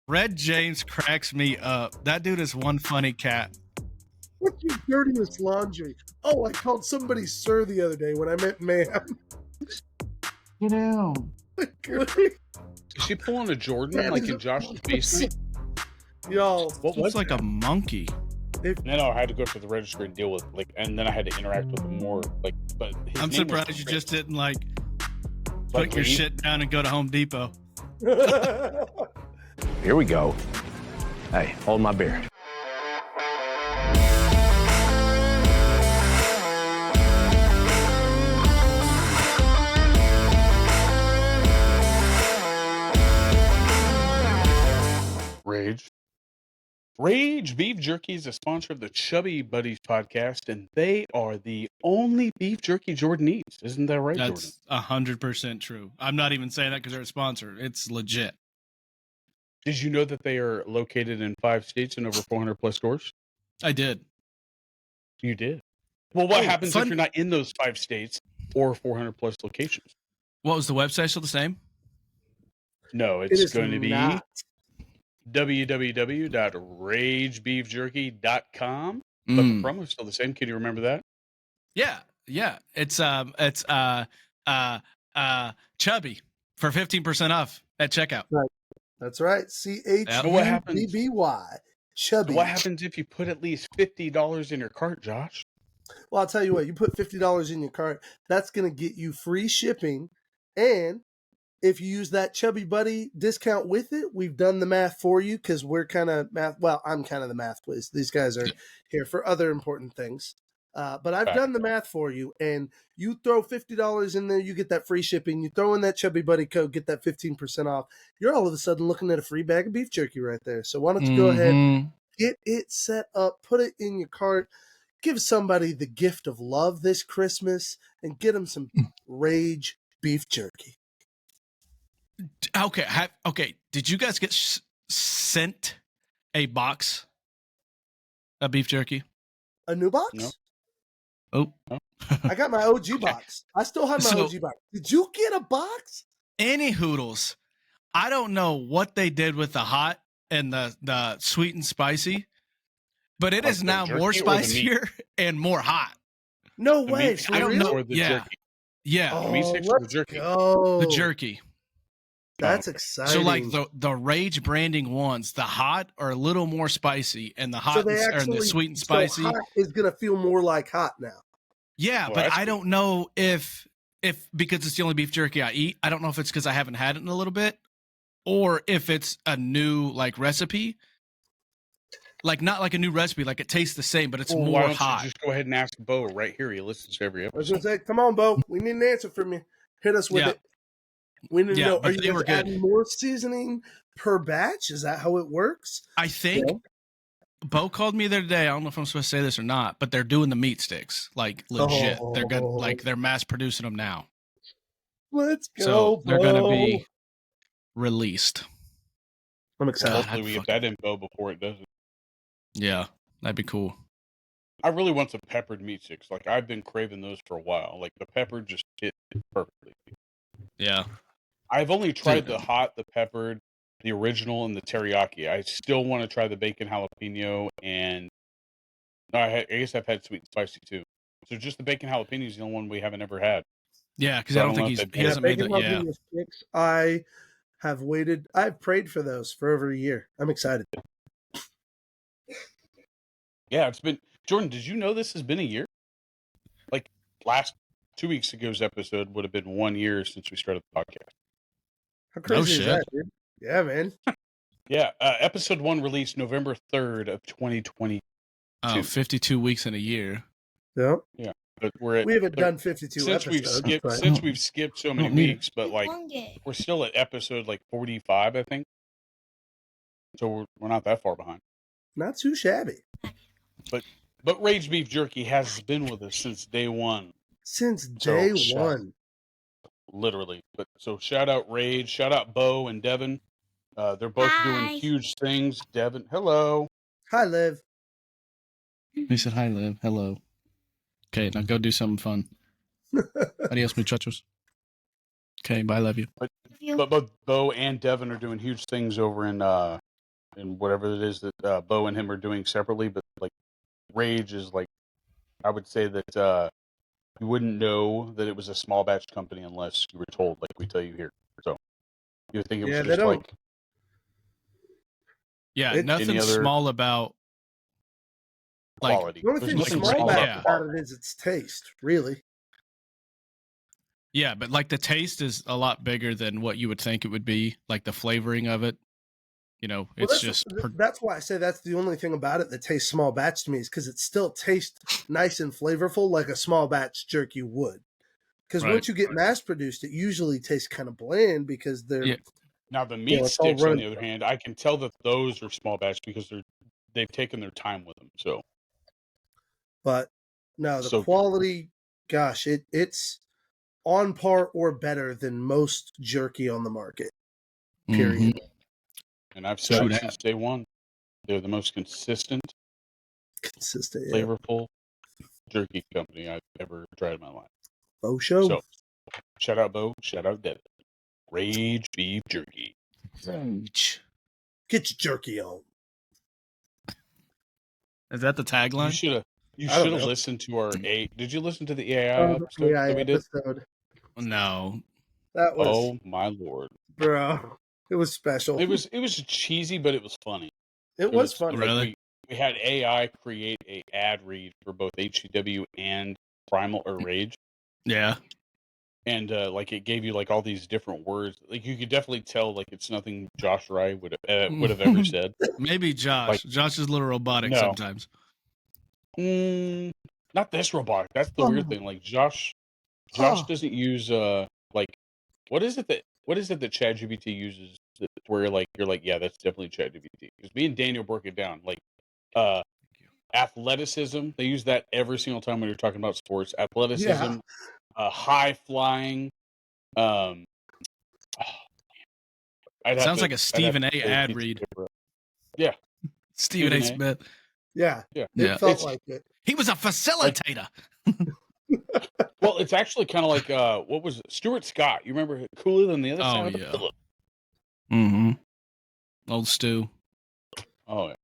Red James cracks me up. That dude is one funny cat. What's your dirtiest laundry? Oh, I called somebody sir the other day when I meant ma'am. You know. Is she pulling a Jordan like in Josh's basement? Yo, What was like a monkey? No, I had to go to the registry and deal with and then I had to interact with him more. Like, but I'm surprised you just didn't put your shit down and go to Home Depot. Here we go. Hey, hold my beer. Rage Beef Jerky is a sponsor of the Chubby Buddies podcast, and they are the only beef jerky Jordan eats. Isn't that right, Jordan? That's 100% true. I'm not even saying that because they're a sponsor. It's legit. Did you know that they are located in 5 states and over 400 plus stores? I did. You did. Well, what happens if you're not in those 5 states or 400 plus locations? What was the website still the same? No, it's going to be www.ragebeefjerky.com. But the promo is still the same. Can you remember that? Yeah. It's Chubby for 15% off at checkout. Right. That's right. CHUBBY. Chubby. What happens if you put at least $50 in your cart, Josh? Well, I'll tell you what. You put $50 in your cart. That's going to get you free shipping, and if you use that Chubby Buddy discount with it, we've done the math for you because we're kind of math. Well, I'm kind of the math whiz. These guys are here for other important things. But I've done the math for you, and you throw $50 in there, you get that free shipping. You throw in that Chubby Buddy code, get that 15% off. You're all of a sudden looking at a free bag of beef jerky right there. So why don't you go ahead, get it set up, put it in your cart, give somebody the gift of love this Christmas, and get them some Rage beef jerky. Okay. Did you guys get sent a box of beef jerky? A new box? No. Oh. I got my OG box. I still have my OG box. Did you get a box? Any hoodles. I don't know what they did with the hot and the sweet and spicy, but it is now more spicier and more hot. No way. I don't know. Jerky. Yeah. Oh, the jerky. Go. The jerky. That's exciting. So like the Rage branding ones, the hot are a little more spicy, and the hot and the sweet and spicy hot is gonna feel more like hot now. Yeah, but I don't know if because it's the only beef jerky I eat, I don't know if it's because I haven't had it in a little bit, or if it's a new recipe. Like not like a new recipe, like it tastes the same, but it's more why don't hot. You just go ahead and ask Bo right here. He listens to every episode. I was gonna say, come on, Bo. We need an answer from you. Hit us with it. We need to know, are you adding more seasoning per batch? Is that how it works? I think Bo called me the other day. I don't know if I'm supposed to say this or not, but they're doing the meat sticks, like legit. They're good, they're mass producing them now. Let's go. So they're gonna be released. I'm excited. Hopefully we get that info before it does it. Yeah, that'd be cool. I really want some peppered meat sticks. Like I've been craving those for a while. Like the pepper just hit perfectly. Yeah. I've only tried the hot, the peppered, the original, and the teriyaki. I still want to try the bacon jalapeno, and I guess I've had sweet and spicy too. So just the bacon jalapeno is the only one we haven't ever had. Yeah, because I don't think he hasn't made that. Yeah, sticks, I have waited. I've prayed for those for over a year. I'm excited. Yeah, it's been. Jordan, did you know this has been a year? Like last 2 weeks ago's episode would have been 1 year since we started the podcast. How crazy is that, dude? Yeah, man. Yeah, episode 1 released November 3rd of 2022. 52 weeks in a year. Yeah. Yeah, but we haven't done 52 episodes. Since we've skipped so many weeks, but like we're still at episode 45, I think. So we're not that far behind. Not too shabby. But Rage Beef Jerky has been with us since day one. Since day one. Literally. But so shout out Rage, shout out Bo and Devin. They're both doing huge things. Devin, hello. Hi, Liv. He said hi, Liv. Hello. Okay, now go do something fun. Adios, muchachos. Okay, bye, love you. But both Bo and Devin are doing huge things over in and whatever it is that Bo and him are doing separately. But like Rage is like, I would say that you wouldn't know that it was a small batch company unless you were told, like we tell you here. So you would think it was Yeah, they just don't. like Yeah, Any nothing's other small about like quality. The only There's thing nothing small small batch yeah. about it is its taste, really. yeah, but like the taste is a lot bigger than what you would think it would be. Like the flavoring of it, you know, Well, it's just that's why I say that's the only thing about it that tastes small batch to me is because it still tastes nice and flavorful like a small batch jerky would. Because Right. once you get mass produced, it usually tastes kind of bland because they're Yeah. Now the meat it's all sticks, on run- the other hand, I can tell that those are small batch because they've taken their time with them. So But no, the So good. quality, gosh, it's on par or better than most jerky on the market. Period. And I've said True it that. since day one. They're the most consistent, Consistent. Yeah. flavorful jerky company I've ever tried in my life. Bo show. So, shout out Bo, shout out Devin. Rage Beef Jerky. Rage. Get your jerky on. Is that the tagline? You I don't should have know. listened to our Did you listen to the AI episode Yeah, that we did? episode. No. That was, Oh my lord! bro. It was special. It was cheesy, but it was funny. It was fun. Really? Like we had AI create a ad read for both HCW and Primal or Rage. Yeah. And like it gave you like all these different words. Like you could definitely tell like it's nothing Josh or I would have ever said. Maybe Josh. Like- Josh is a little robotic No. sometimes. Not this robotic. That's the weird thing. Like Josh doesn't use like what is it that ChatGPT uses where you're like yeah, that's definitely ChatGPT. Because me and Daniel broke it down. Like athleticism, they use that every single time when you're talking about sports. Athleticism, high flying. Sounds like a Stephen A. ad read. Yeah. Stephen A. Stephen A. Smith. Yeah. Yeah. It felt like it. He was a facilitator. Well, it's actually kind of like what was it? Stuart Scott? You remember Cooler Than the Other Oh, Side of the yeah. Pillow? Mm-hmm. Old Stu. Oh, yeah.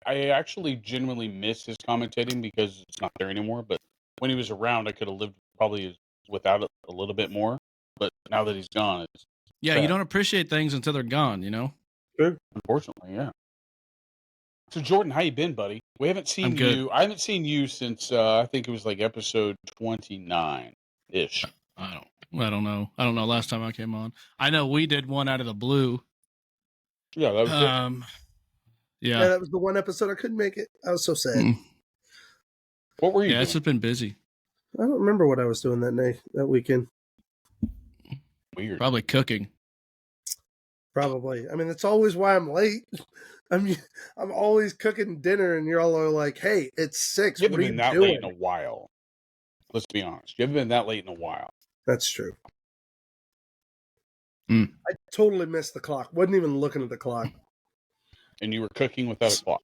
I actually genuinely miss his commentating because it's not there anymore. But when he was around, I could have lived probably without it a little bit more. But now that he's gone, it's Yeah, sad. you don't appreciate things until they're gone, you know? Unfortunately, yeah. So Jordan, how you been, buddy? We haven't seen I'm good. you. I haven't seen you since I think it was like episode 29-ish. I don't know. I don't know last time I came on. I know we did one out of the blue. Yeah, that was it. Yeah, that was the one episode I couldn't make it. I was so sad. Mm. What were you Yeah, doing? it's just been busy. I don't remember what I was doing that weekend. Weird. Probably cooking. Probably. I mean, that's always why I'm late. I'm always cooking dinner, and you're all are like, "Hey, it's 6. You What haven't are been you that doing?" late in a while. Let's be honest. You haven't been that late in a while. That's true. Mm. I totally missed the clock. Wasn't even looking at the clock. And you were cooking without a clock.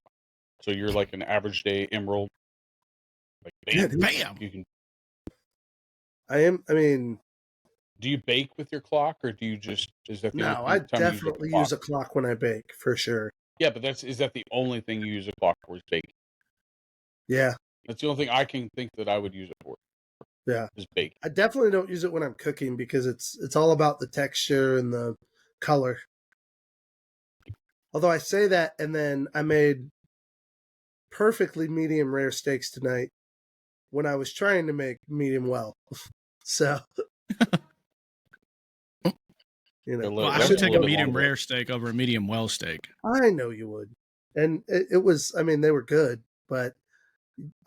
So you're like an average day emerald. Like Yeah, bam, dude. Bam! you can. I am. I mean, Do you bake with your clock, or do you just? Is that the no, only I time definitely you use a clock when I bake for sure. Yeah, but is that the only thing you use a clock for? Is baking? Yeah, That's the only thing I can think that I would use it for. Yeah. Is baking. I definitely don't use it when I'm cooking because it's all about the texture and the color. Although I say that, and then I made perfectly medium rare steaks tonight when I was trying to make medium well. So, you know, Well, I That's would a take a little bit medium longer. rare steak over a medium well steak. I know you would. And it was, I mean, they were good, but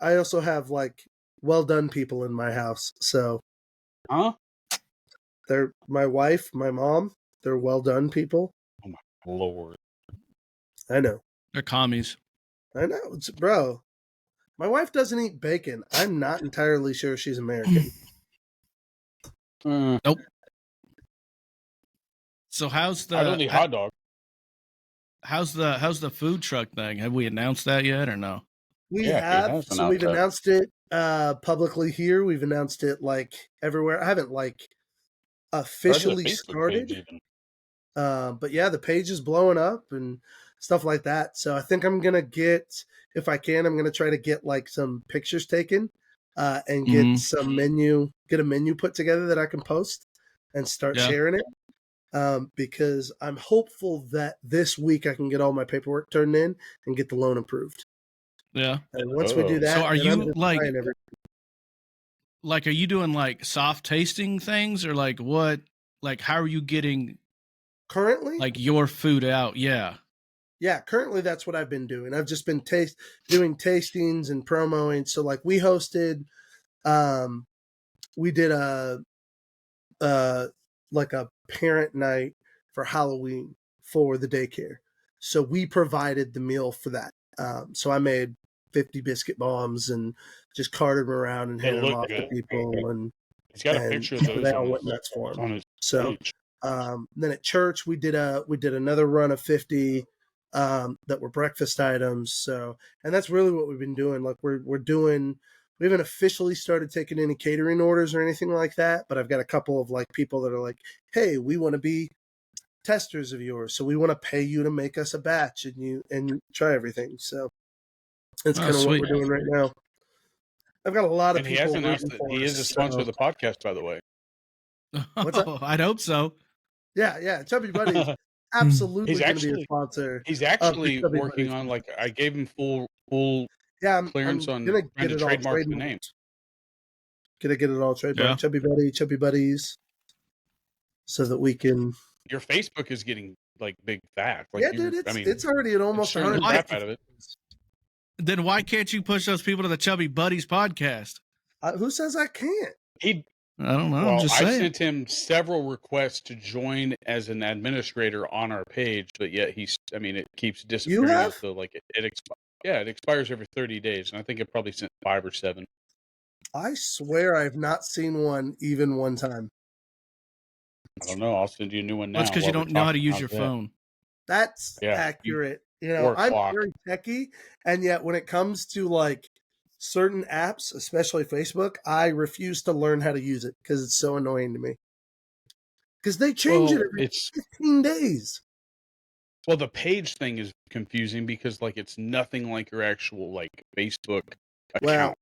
I also have like well done people in my house. So Huh? they're my wife, my mom, they're well done people. Lord. I know. They're commies. I know. It's, bro, my wife doesn't eat bacon. I'm not entirely sure she's American. So how's the I don't eat hot dog. how's the food truck thing? Have we announced that yet or no? We Yeah, have. dude, that's So we've announced announced it publicly here. We've announced it like everywhere. I haven't like officially Facebook page started. even. But yeah, the page is blowing up, and stuff like that. So I think I'm gonna get, if I can, I'm gonna try to get like some pictures taken, and get get a menu put together that I can post and start sharing it. Because I'm hopeful that this week I can get all my paperwork turned in and get the loan approved. Yeah. And once we do that, so are you like, are you doing like soft tasting things, or like what? Like, how are you getting currently like your food out? Yeah. Yeah, currently that's what I've been doing. I've just been doing tastings and promoing. So like we hosted, we did like a parent night for Halloween for the daycare. So we provided the meal for that. So I made 50 biscuit bombs and just carted them around and handed them off to people. And he's got a picture of those. They all went nuts for him. So then at church we did another run of 50 that were breakfast items. So, and that's really what we've been doing. Like we haven't officially started taking any catering orders or anything like that, but I've got a couple of like people that are like, hey, we want to be testers of yours, so we want to pay you to make us a batch and try everything. So that's kind of what we're doing right now. I've got a lot of people. He has announced that he is a sponsor of the podcast, by the way. What's that? I'd hope so. Yeah. Chubby Buddies absolutely going to be a sponsor. He's actually working on, like, I gave him full clearance on trying to trademark the name. Gonna get it all trademarked. Chubby Buddies, so that we can. Your Facebook is getting like big fat. Like, yeah, dude, it's already at almost 100. Out of it. Then why can't you push those people to the Chubby Buddies podcast? Who says I can't? I don't know. Well, I'm just saying. I sent him several requests to join as an administrator on our page, but yet it keeps disappearing. You have? So like it expires every 30 days, and I think it probably sent 5 or 7. I swear I've not seen one even one time. I don't know. I'll send you a new one now. That's because you don't know how to use your phone. That's accurate. I'm very techie, and yet when it comes to like certain apps, especially Facebook, I refuse to learn how to use it because it's so annoying to me. Because they change it every 15 days. Well, the page thing is confusing because like it's nothing like your actual like Facebook account.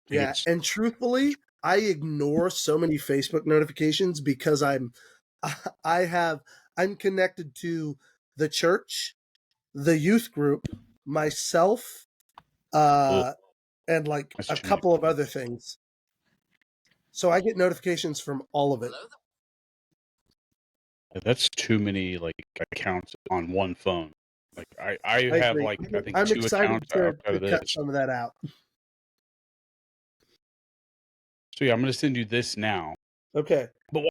Yeah, and truthfully, I ignore so many Facebook notifications because I'm connected to the church, the youth group, myself, and like a couple of other things. So I get notifications from all of it. That's too many like accounts on one phone. Like I have like I think I'm 2 excited accounts to out of cut this. some of that out. So yeah, I'm going to send you this now. Okay. But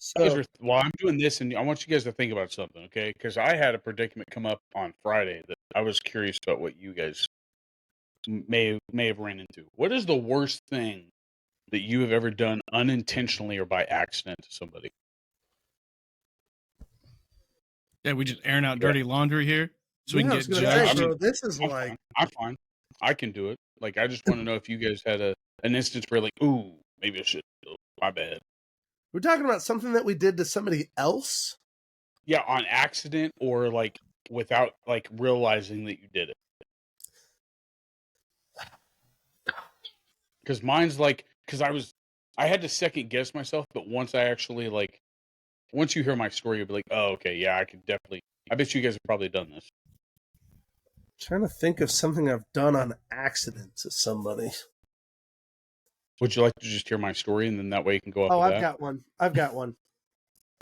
while I'm doing this, and I want you guys to think about something, okay? Because I had a predicament come up on Friday that I was curious about what you guys may have ran into. What is the worst thing that you have ever done unintentionally or by accident to somebody? Yeah, we just airing out dirty laundry here, so we can get judged. This is I'm fine. I can do it. Like, I just want to know if you guys had an instance where, like, ooh, maybe I should. My bad. We're talking about something that we did to somebody else? Yeah, on accident or, like, without, like, realizing that you did it. Because mine's, like, I had to second guess myself, but once you hear my story, you'll be like, oh, okay, yeah, I bet you guys have probably done this. I'm trying to think of something I've done on accident to somebody. Would you like to just hear my story, and then that way you can go up with that? I've got one.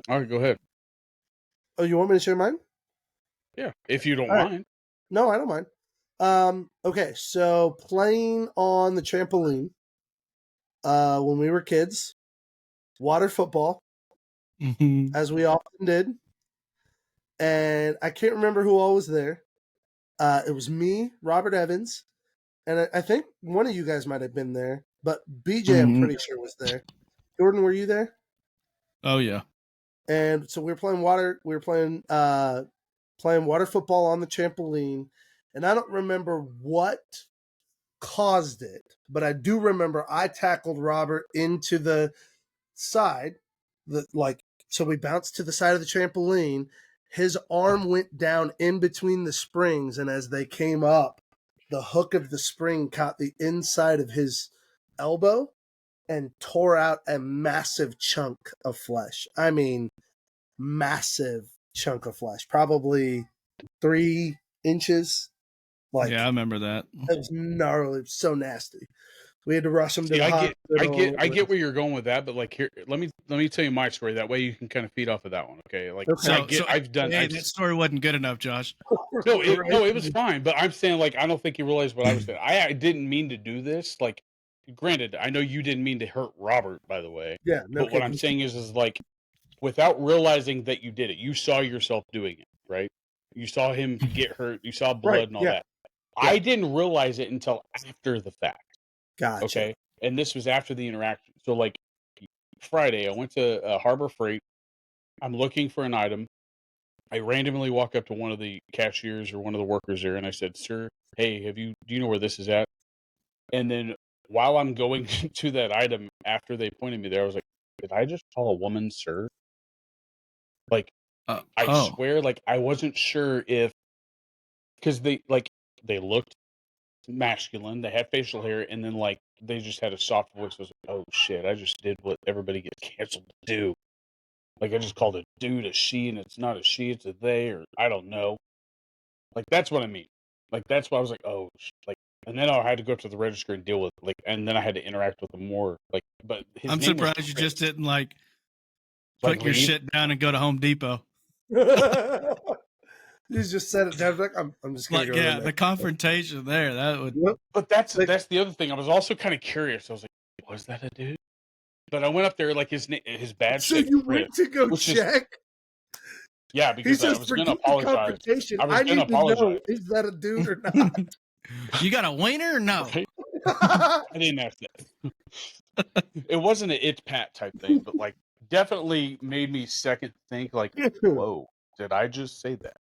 All right, go ahead. Oh, you want me to share mine? Yeah, if you don't mind. No, I don't mind. Okay, so playing on the trampoline when we were kids, water football, as we often did, and I can't remember who all was there. It was me, Robert Evans, and I think one of you guys might have been there. But BJ, I'm pretty sure, was there. Jordan, were you there? Oh yeah. And so we were playing water. We were playing water football on the trampoline, and I don't remember what caused it, but I do remember I tackled Robert into the side, so we bounced to the side of the trampoline, his arm went down in between the springs, and as they came up, the hook of the spring caught the inside of his elbow and tore out a massive chunk of flesh. I mean, massive chunk of flesh, probably 3 inches. Like, yeah, I remember that. It was gnarly. It was so nasty. We had to rush him to the hospital. I get where you're going with that, but like here, let me tell you my story. That way you can kind of feed off of that one. Okay, like that story wasn't good enough, Josh. No, it was fine. But I'm saying, like, I don't think you realized what I was saying. I didn't mean to do this. Like, granted, I know you didn't mean to hurt Robert, by the way. Yeah, no. But what I'm saying is like, without realizing that you did it, you saw yourself doing it, right? You saw him get hurt. You saw blood and all that. Yeah. I didn't realize it until after the fact. Gotcha. Okay, and this was after the interaction. So, like, Friday, I went to Harbor Freight. I'm looking for an item. I randomly walk up to one of the cashiers or one of the workers there, and I said, "Sir, hey, do you know where this is at?" And then while I'm going to that item, after they pointed me there, I was like, "Did I just call a woman sir?" Like, I swear, like, I wasn't sure if, because they looked masculine, they had facial hair, and then like they just had a soft voice. I was like, oh shit, I just did what everybody gets canceled to do. Like, I just called a dude a she, and it's not a she, it's a they, or I don't know. Like, that's what I mean. Like, that's why I was like, oh, like, and then I had to go up to the register and deal with, like, and then I had to interact with them more. Like, but I'm surprised you just didn't like put your shit down and go to Home Depot. You just said it down. Like, I'm just gonna like, yeah, the confrontation there. That would. But that's the other thing. I was also kind of curious. I was like, was that a dude? But I went up there, like, his badge. So you went to go check? Yeah, because I was going to apologize. I need to know, is that a dude or not? You got a wiener or no? Right? I didn't ask that. It wasn't an it's Pat type thing, but like definitely made me second think, like, whoa, did I just say that?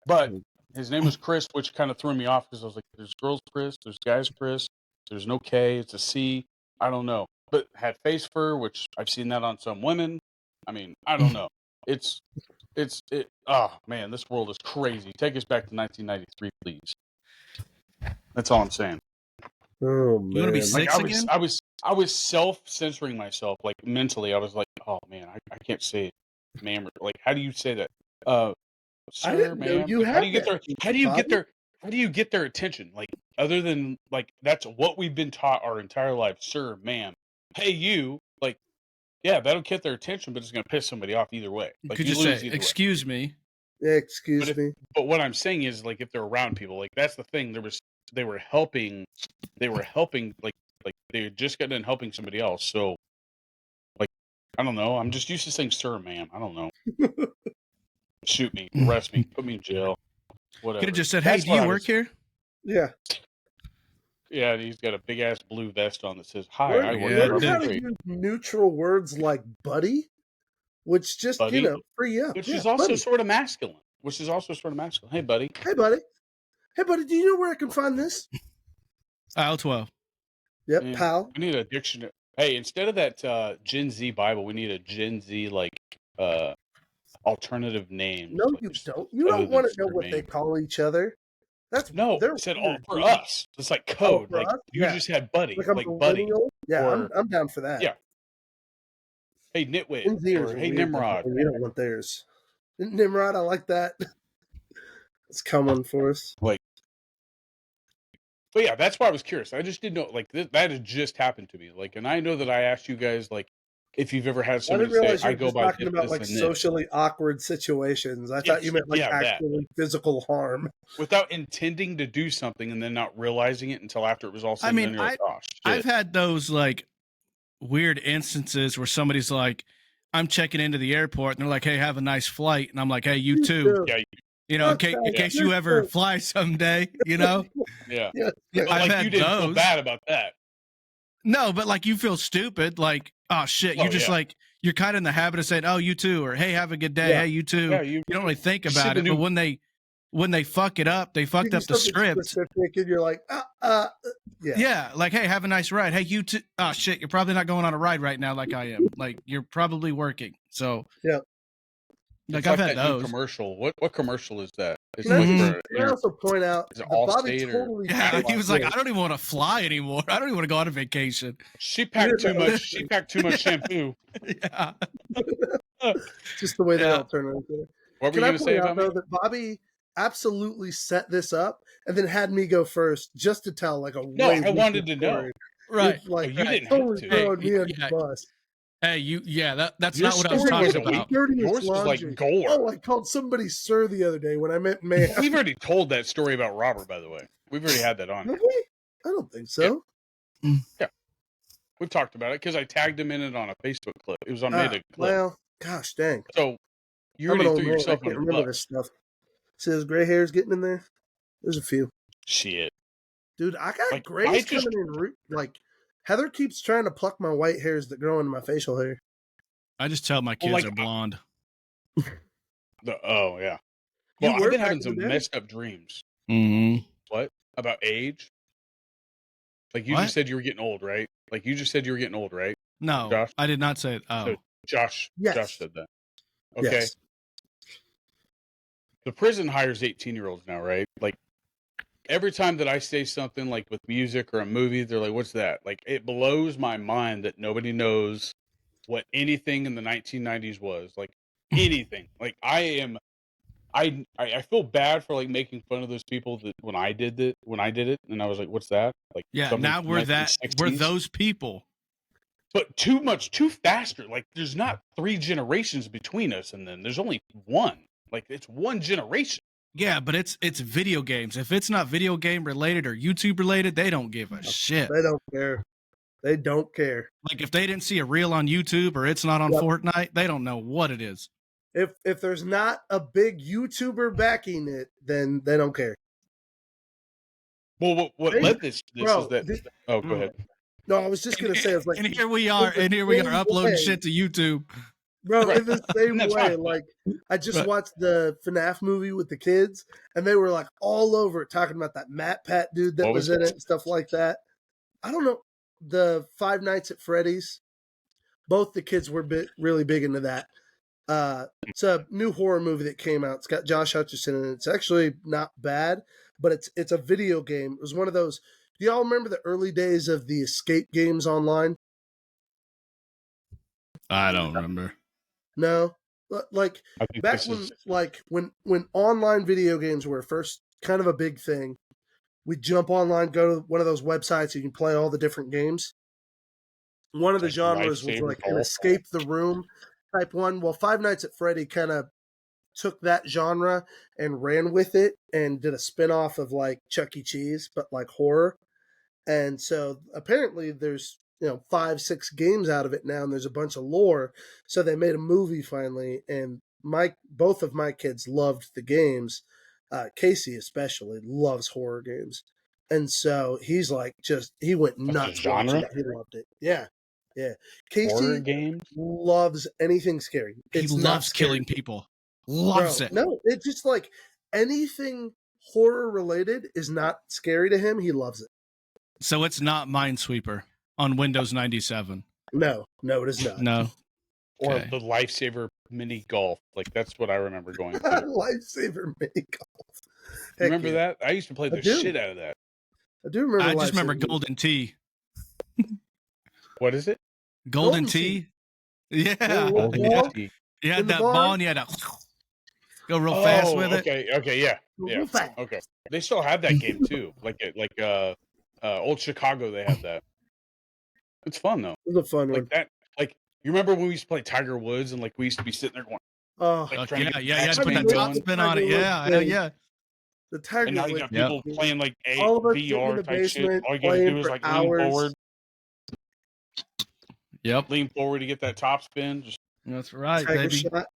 But his name was Chris, which kind of threw me off because I was like, there's girls Chris, there's guys Chris, there's no K, it's a C. I don't know. But had face fur, which I've seen that on some women. I mean, I don't know. It's oh man, this world is crazy. Take us back to 1993, please. That's all I'm saying. Oh man. You want to be six again? I was self-censoring myself, like, mentally. I was like, oh man, I can't say it, ma'am. Like, how do you say that? Sir, ma'am. How do you get their attention? Like, other than, like, that's what we've been taught our entire life. Sir, ma'am. Hey, you. Like, yeah, that'll get their attention, but it's going to piss somebody off either way. Like, could you say, excuse me? Yeah, excuse me. But what I'm saying is, like, if they're around people, like, that's the thing. They were helping, like they had just gotten in helping somebody else. So, like, I don't know. I'm just used to saying sir, ma'am. I don't know. Shoot me, arrest me, put me in jail, whatever. Could have just said, hey, do you work here? Yeah. Yeah, he's got a big ass blue vest on that says, hi, I work here. Neutral words like buddy, which just, buddy, free you up. Which is also sort of masculine. Hey, buddy. Hey, buddy. Hey, buddy, do you know where I can find this? Aisle 12. Yep, pal. We need a dictionary. Hey, instead of that Gen Z Bible, we need a Gen Z, like, alternative name. No, you don't. You don't want to know what they call each other. That's said for us. It's like code. Like, you just had buddy, like buddy. Yeah, I'm down for that. Yeah. Hey, Nitwit. Or, hey, Nimrod. We don't want theirs. Nimrod, I like that. It's coming for us. Like, but yeah, that's why I was curious. I just didn't know, like, that had just happened to me. Like, and I know that I asked you guys, like, if you've ever had somebody say, I go by talking about like socially awkward situations. I thought you meant like actually physical harm. Without intending to do something and then not realizing it until after it was all said. I've had those like weird instances where somebody's like, I'm checking into the airport and they're like, hey, have a nice flight. And I'm like, hey, you too. Yeah, in case you ever fly someday, Yeah. I've had you didn't feel bad about that. No, but like you feel stupid, like, oh shit, you're just like, you're kind of in the habit of saying, oh, you too, or hey, have a good day, hey, you too. Yeah, you don't really think about it, but when they fuck it up, they fucked up the script. And you're like, yeah, like, hey, have a nice ride. Hey, you too. Oh shit, you're probably not going on a ride right now, like I am. Like, you're probably working. So yeah. Like It's I've like had that new those. commercial. What commercial is that? It's Can I, like Mhm. just, for, can I also point out Is it that Bobby Allstate or- totally Yeah, he was like, Yeah. I don't even want to fly anymore. I don't even want to go on a vacation. she packed too Yeah. much. She packed too much shampoo. Yeah. just the way they Yeah. all turn out there. What were Can you I gonna point say out about me? though that Bobby absolutely set this up and then had me go first just to tell like a No, way I wanted to weaker know. story. Right. It's like you didn't have totally to. throwing me Hey, under yeah. the bus. Hey, that's Your not what I was story was talking a about. week. Dirtiest Yours was like laundry. gore. Oh, I called somebody sir the other day when I met man. We've already told that story about Robert, by the way. We've already had that on. Have we? I don't think so. We've talked about it because I tagged him in it on a Facebook clip. It was on Ah, made a clip. well, gosh dang. So you I'm an already old threw man. I yourself can't under the remember bus. this stuff. See those gray hairs getting in there? There's a few. Shit. Dude, I got Like, grays I just- coming in. Like, Heather keeps trying to pluck my white hairs that grow into my facial hair. I just tell my kids like, are blonde. Oh yeah. You Well, I've were been back having in some the day. messed up dreams. Mm-hmm. What about age? Like you What? just said you were getting old, right? Like you just said you were getting old, right? No, Josh? I did not say it. Oh, So Josh Yes. said that. Okay. Yes. The prison hires 18-year-olds now, right? Like every time that I say something like with music or a movie, they're like, "What's that?" Like it blows my mind that nobody knows what anything in the 1990s was. Like anything. Like I feel bad for like making fun of those people that when I did it, and I was like, "What's that?" Like yeah. something Now from we're 1960s. those people. But too faster. Like there's not 3 generations between us and them. There's only one. Like it's one generation. Yeah, but it's video games. If it's not video game related or YouTube related, they don't give a shit. They don't care. They don't care. Like if they didn't see a reel on YouTube or it's not on Yep. Fortnite, they don't know what it is. If there's not a big YouTuber backing it, then they don't care. Well, what Hey, led this bro, is that. Go ahead. No, I was just gonna say, it's like, And here we are uploading shit to YouTube. bro, Right. in the same And that's way. fine. Like, I just Right. watched the FNAF movie with the kids, and they were like all over it, talking about that Matt Pat dude that What was was in it? it and stuff like that. I don't know. The Five Nights at Freddy's. Both the kids were really big into that. It's a new horror movie that came out. It's got Josh Hutcherson in it. It's actually not bad, but it's a video game. It was one of those. Do y'all remember the early days of the escape games online? I don't remember. No, like I think back this when is when online video games were first kind of a big thing. We'd jump online, go to one of those websites, you can play all the different games. One of the Like genres was Lifesaver like an Golf. escape the room type one. Well, Five Nights at Freddy kind of took that genre and ran with it and did a spin-off of like Chuck E. Cheese, but like horror. And so apparently there's 5-6 games out of it now, and there's a bunch of lore. So they made a movie finally, and both of my kids loved the games. Casey especially loves horror games, and so he's like he went nuts genre? watching it. He loved it. Yeah. horror Casey games. loves anything scary. He It's not loves scary. killing people. Loves Bro, it. No, it's just like anything horror related is not scary to him. He loves it. So it's not Minesweeper on Windows 97. No, it is not. No. Or Okay. the Lifesaver mini golf. Like that's what I remember going to. Lifesaver mini golf. Heck Remember yeah. that? I used to play I the do. shit out of that. I do remember. I just remember Lifesaver. Golden Tea. What is it? Golden Golden Tea? Yeah, Yeah. Golden Yeah. Tea. You had In the that bar? ball and you had to go real fast with it. Okay, yeah. Real fast. Okay. They still have that game too. Like Old Chicago, they have that. It's fun though. It was a fun one. Like that. Like you remember when we used to play Tiger Woods and like we used to be sitting there going, Oh, like, Fuck trying to yeah, get the yeah, you had to put backspin that going. top spin on it. Tiger Yeah, Woods hell thing. yeah. the Tiger And now you Woods got Yep. people playing like All of us sitting in VR the type shit. basement All you gotta playing do is for like hours. Yep. lean forward to get that top spin. Just That's right, Tiger baby. shot.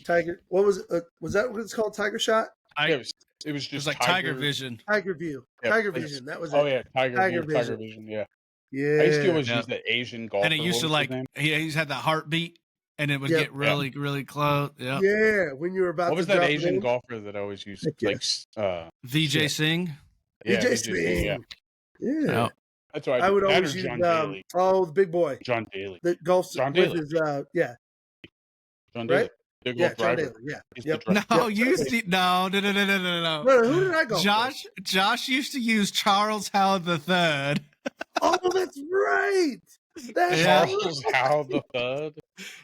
Tiger. What was it? Was that what it's called? Tiger shot. it was It just was like Tiger Vision. Tiger view. Yeah, Tiger like- vision. That was it. Oh yeah, Tiger Tiger Vision. Yeah. Yeah. I used to always Yeah. use that Asian golfer. And it used to what was his like name? he had that heartbeat and it would Yep. get really, really close. Yeah. Yeah. When you were about What was to that drop it Asian in. golfer that I always used? Heck yeah. Like VJ Shit. Singh. yeah, DJ VJ Singh, yeah. Swing. Yeah. Yeah. That's what I would that or always use John Daly. the big boy. John Daly. The golf John with Daly. his yeah. John Right? Daly. Big Yeah, old John driver. Daly. Yeah. He's Yep. the driver. No, Yep. no. No, who did I go? Josh used to use Charles Howard III. Oh, that's right. That's Yeah. Charles Howard the Third.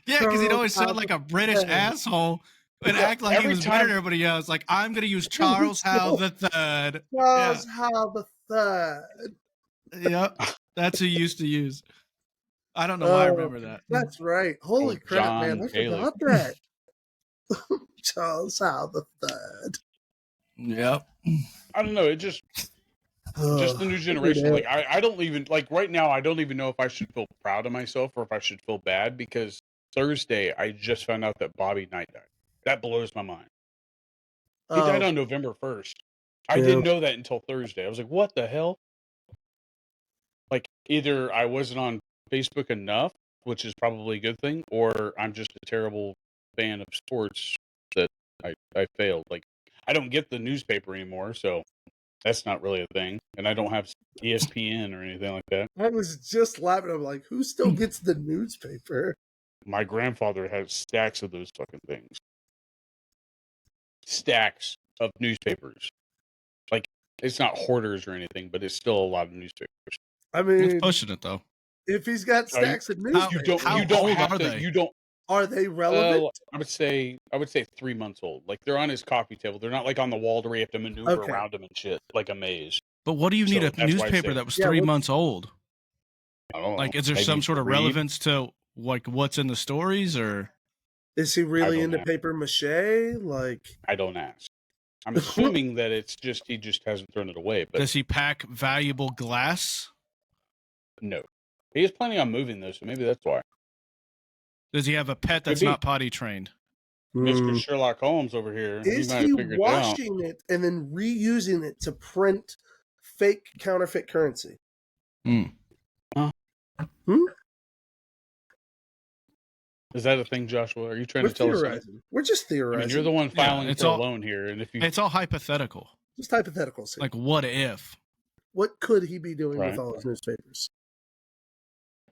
Yeah, because he'd Charles always sound Howard like a British III. asshole and Yeah, act like he every was better time- than everybody else. Like, I'm going to use Charles Howard III. Charles Howard the Third. Yep. That's who he used to use. I don't know why I Oh, remember that. That's right. Holy Oh, crap, John man. I Daly. forgot that. Charles Howard the Third. Yep. I don't know. It just the new generation. Like I don't even like right now. I don't even know if I should feel proud of myself or if I should feel bad because Thursday I just found out that Bobby Knight died. That blows my mind. He died on November 1st. I didn't know that until Thursday. I was like, what the hell? Like either I wasn't on Facebook enough, which is probably a good thing, or I'm just a terrible fan of sports that I failed. Like I don't get the newspaper anymore, so that's not really a thing. And I don't have ESPN or anything like that. I was just laughing. I'm like, who still gets the newspaper? My grandfather has stacks of those fucking things. Stacks of newspapers. Like, it's not hoarders or anything, but it's still a lot of newspapers. I It's mean, pushing it, though. if he's got stacks of newspapers, How old are they? are they relevant? I would say 3 months old. Like they're on his coffee table. They're not like on the wall where you have to maneuver around them and shit like a maze. But what do you need So a that's why I newspaper say- that was Yeah, 3 what- months old? I don't know. Like, is there Maybe some sort of read? relevance to like what's in the stories, or Is he really don't into know. paper mache? Like, I don't ask. I'm assuming that it's just he just hasn't thrown it away. But does he pack valuable glass? no, he is planning on moving though, so maybe that's why. Does he have a pet that's Could be. not potty trained? Mr. Sherlock Holmes over here. is might he have figured it out. washing it and then reusing it to print fake counterfeit currency? Is that a thing, Joshua? Are you trying We're to tell us? theorizing. We're just I theorizing. mean, you're the one filing it's for a all- loan here, and if you It's all hypothetical. just hypotheticals. Here. Like, what if? What could he be doing Right. with all his newspapers?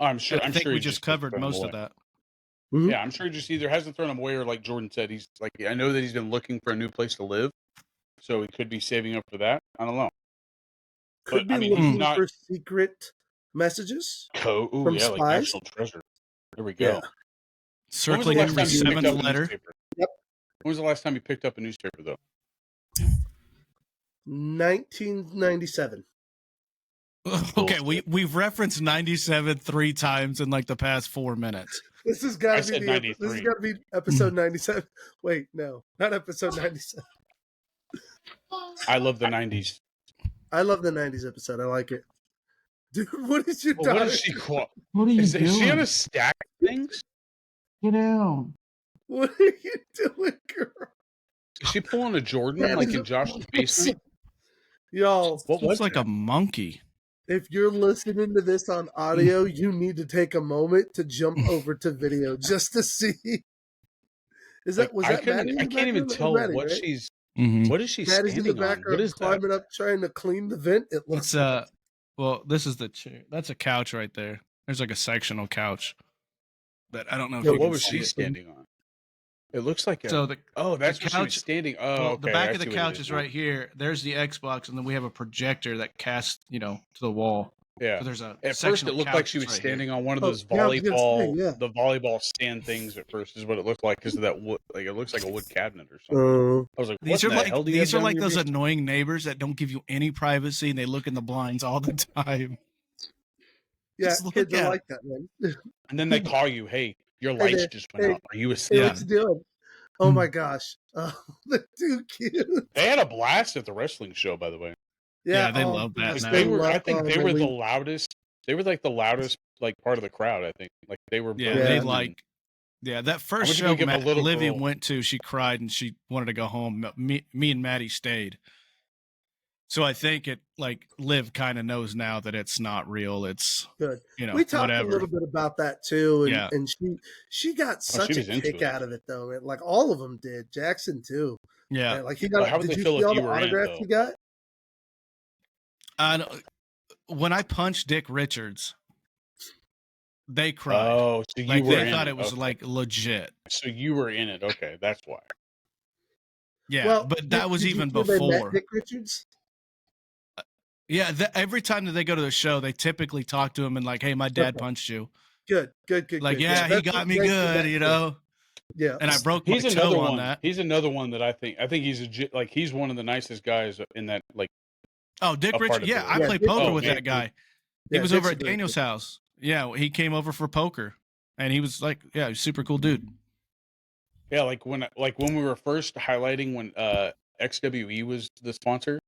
I'm sure. I I'm think sure we he just didn't covered throw them most of away. that. Mhm. Yeah, I'm sure he just either hasn't thrown them away or, like Jordan said, he's like, I know that he's been looking for a new place to live, so he could be saving up for that. I don't know. Could But, I be mean, he's looking not- for secret messages. Ooh, From yeah, like spies? national treasure. There we go. Yeah. When was the Circling last every time you picked seventh up a letter. newspaper? Yep. When was the last time you picked up a newspaper, though? 1997. Okay, we've referenced 97 3 times in like the past 4 minutes. This has I got to said be this has 93. got to be episode 97. Wait, no, not episode 97. I love the 90s. I love the 90s episode. I like it. Dude, what is your Well, what daughter? is she called? What are you Is doing? she on a stack of things? Get down. What are you doing, girl? Is she pulling a Jordan That like is in Josh's basement? Y'all, What was Looks like that? a monkey. if you're listening to this on audio, you need to take a moment to jump over to video just to see. Is that was that Maddie in I the can't even background? That was tell Maddie, what right? she's. Mm-hmm. What is she Maddie's in the standing on? What background is that? climbing up trying to clean the vent. It looks It's well, this is the chair. That's a couch right there. There's like a sectional couch. But I don't know if Yeah, you What can was see she it. standing on? It looks like a. So the that's the where she was couch- standing. Oh, well, okay. the back I of the see what it couch is now. right here. There's the Xbox, and then we have a projector that casts, to the wall. Yeah. So there's a At first, sectional it looked couch like she was that's right standing on one of Oh, those yeah, I was gonna say, volleyball, yeah. the volleyball stand things. At first, is what it looked like because of that wood. Like it looks like a wood cabinet or something. I was like, These what are the like hell do you these have are down like in your those basement? annoying neighbors that don't give you any privacy, and they look in the blinds all the time. Yeah, Just look kids at are it. like that, man. And then they call you, "Hey, your Hey lights there. just went Hey. out. Are you Hey, asleep?" what's doing? Oh my gosh. Oh, they're too cute. They had a blast at the wrestling show, by the way. Yeah, they oh, love that gosh, now. They were. I love think on they were the Elite. loudest. They were like the loudest, like part of the crowd. I think, like they were. Yeah, both they in- like. Yeah, that I first went to go show give a little Olivia girl- went to, she cried and she wanted to go home. Me and Maddie stayed. So I think it like Liv kind of knows now that it's not real. It's Good. you know We talked whatever. a little bit about that too, and, Yeah. and she got such was a into kick it. out of it though. Man. Like all of them did. Jackson too. Yeah, Man, like he Well, got. how would Did they you feel see if all you the were in, autographs though? he got? I don't- when I punched Dick Richards, they cried. Oh, so you Like were they in thought it was okay. like legit. So you were in it. Okay, that's why. Yeah, Well, but that was did you even feel they met before. Dick Richards? Yeah, every time that they go to the show, they typically talk to him and like, "Hey, my dad punched you." Good. Like, good. yeah, he That's got what me makes good, it you that know. good. Yeah. And I broke my He's toe another on one. that. He's another one that I think he's like he's one of the nicest guys in that like. Oh, Dick a part Richards. of Yeah, the I world. played Dick poker Oh, with man. that guy. He Yeah, was Dick's over a at great Daniel's dude. house. Yeah, he came over for poker, and he was like, "Yeah, he's a super cool dude." Yeah, like when we were first highlighting when XWE was the sponsor,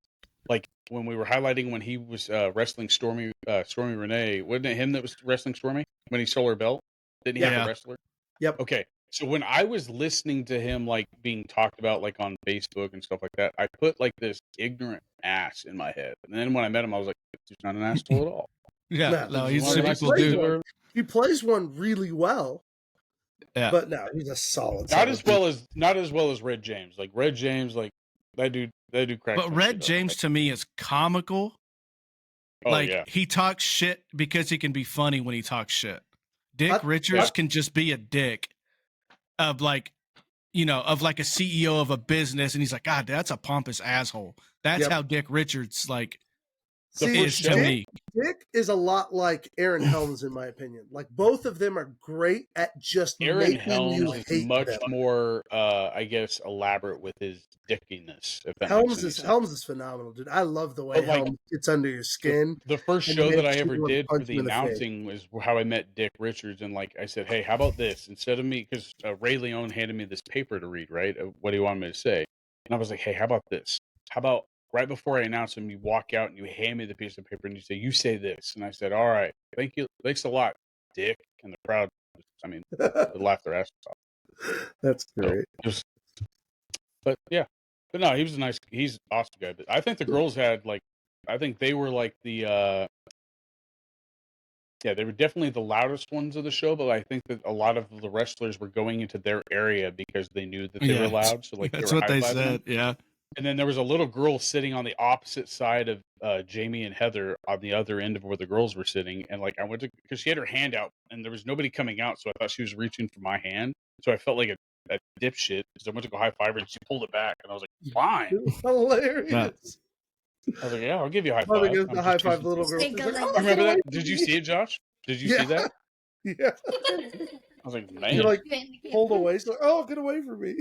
like when we were highlighting when he was wrestling Stormy Renee, wasn't it him that was wrestling Stormy when he stole her belt? Didn't he have Yeah. to wrestle her? Yep. Okay, so when I was listening to him like being talked about like on Facebook and stuff like that, I put like this ignorant ass in my head, and then when I met him, I was like, "He's not an asshole at all." Yeah, Nah, no, He's he's one a of the super nicest cool dudes I've dude. ever- He plays one really well. Yeah. But no, he's a solid. Not as well as Red James. Like Red James, like that dude cracks. But my Red shit up. James to me is comical. Oh Like yeah. he talks shit because he can be funny when he talks shit. Dick I- Richards can just be a dick of like, you know, of like a CEO of a business, and he's like, God, that's a pompous asshole. That's Yep. how Dick Richards like See, is to me. Dick is a lot like Aaron Helms, in my opinion. Like both of them are great at just Aaron making Helms you is hate much them. more, I guess, elaborate with his dickiness. If that Helms makes any is sense. Helms is phenomenal, dude. I love the way But, like, Helms gets under your skin. The first and show that makes I you ever wanna did for punch the him in the face. announcing was how I met Dick Richards, and like I said, hey, how about this? Instead of me, because Ray Leone handed me this paper to read, right? What he wanted me to say, and I was like, hey, how about this? How about right before I announce him, you walk out and you hand me the piece of paper and you say, you say this, and I said, all right, thank you, thanks a lot, Dick, and the crowd, I mean, they laughed their asses off. That's great. So, but yeah, but no, he's an awesome guy. But I think the girls had like, I think they were like the, yeah, they were definitely the loudest ones of the show. But I think that a lot of the wrestlers were going into their area because they knew that they were loud. So like, That's they were what they high-fiving said. them. Yeah. And then there was a little girl sitting on the opposite side of Jamie and Heather on the other end of where the girls were sitting. And like I went to, because she had her hand out and there was nobody coming out. So I thought she was reaching for my hand. So I felt like a dipshit because I went to go high five her and she pulled it back. And I was like, fine. It was hilarious. Yeah. I was like, yeah, I'll give you a high Probably five. gives the I'm high just five using- the little girl. It goes She's like "Oh, You this. remember get away that? from Did you me." see it, Josh? Did you Yeah. see that? Yeah. I was like, man. You're like pulled away. She's like, oh, get away from me.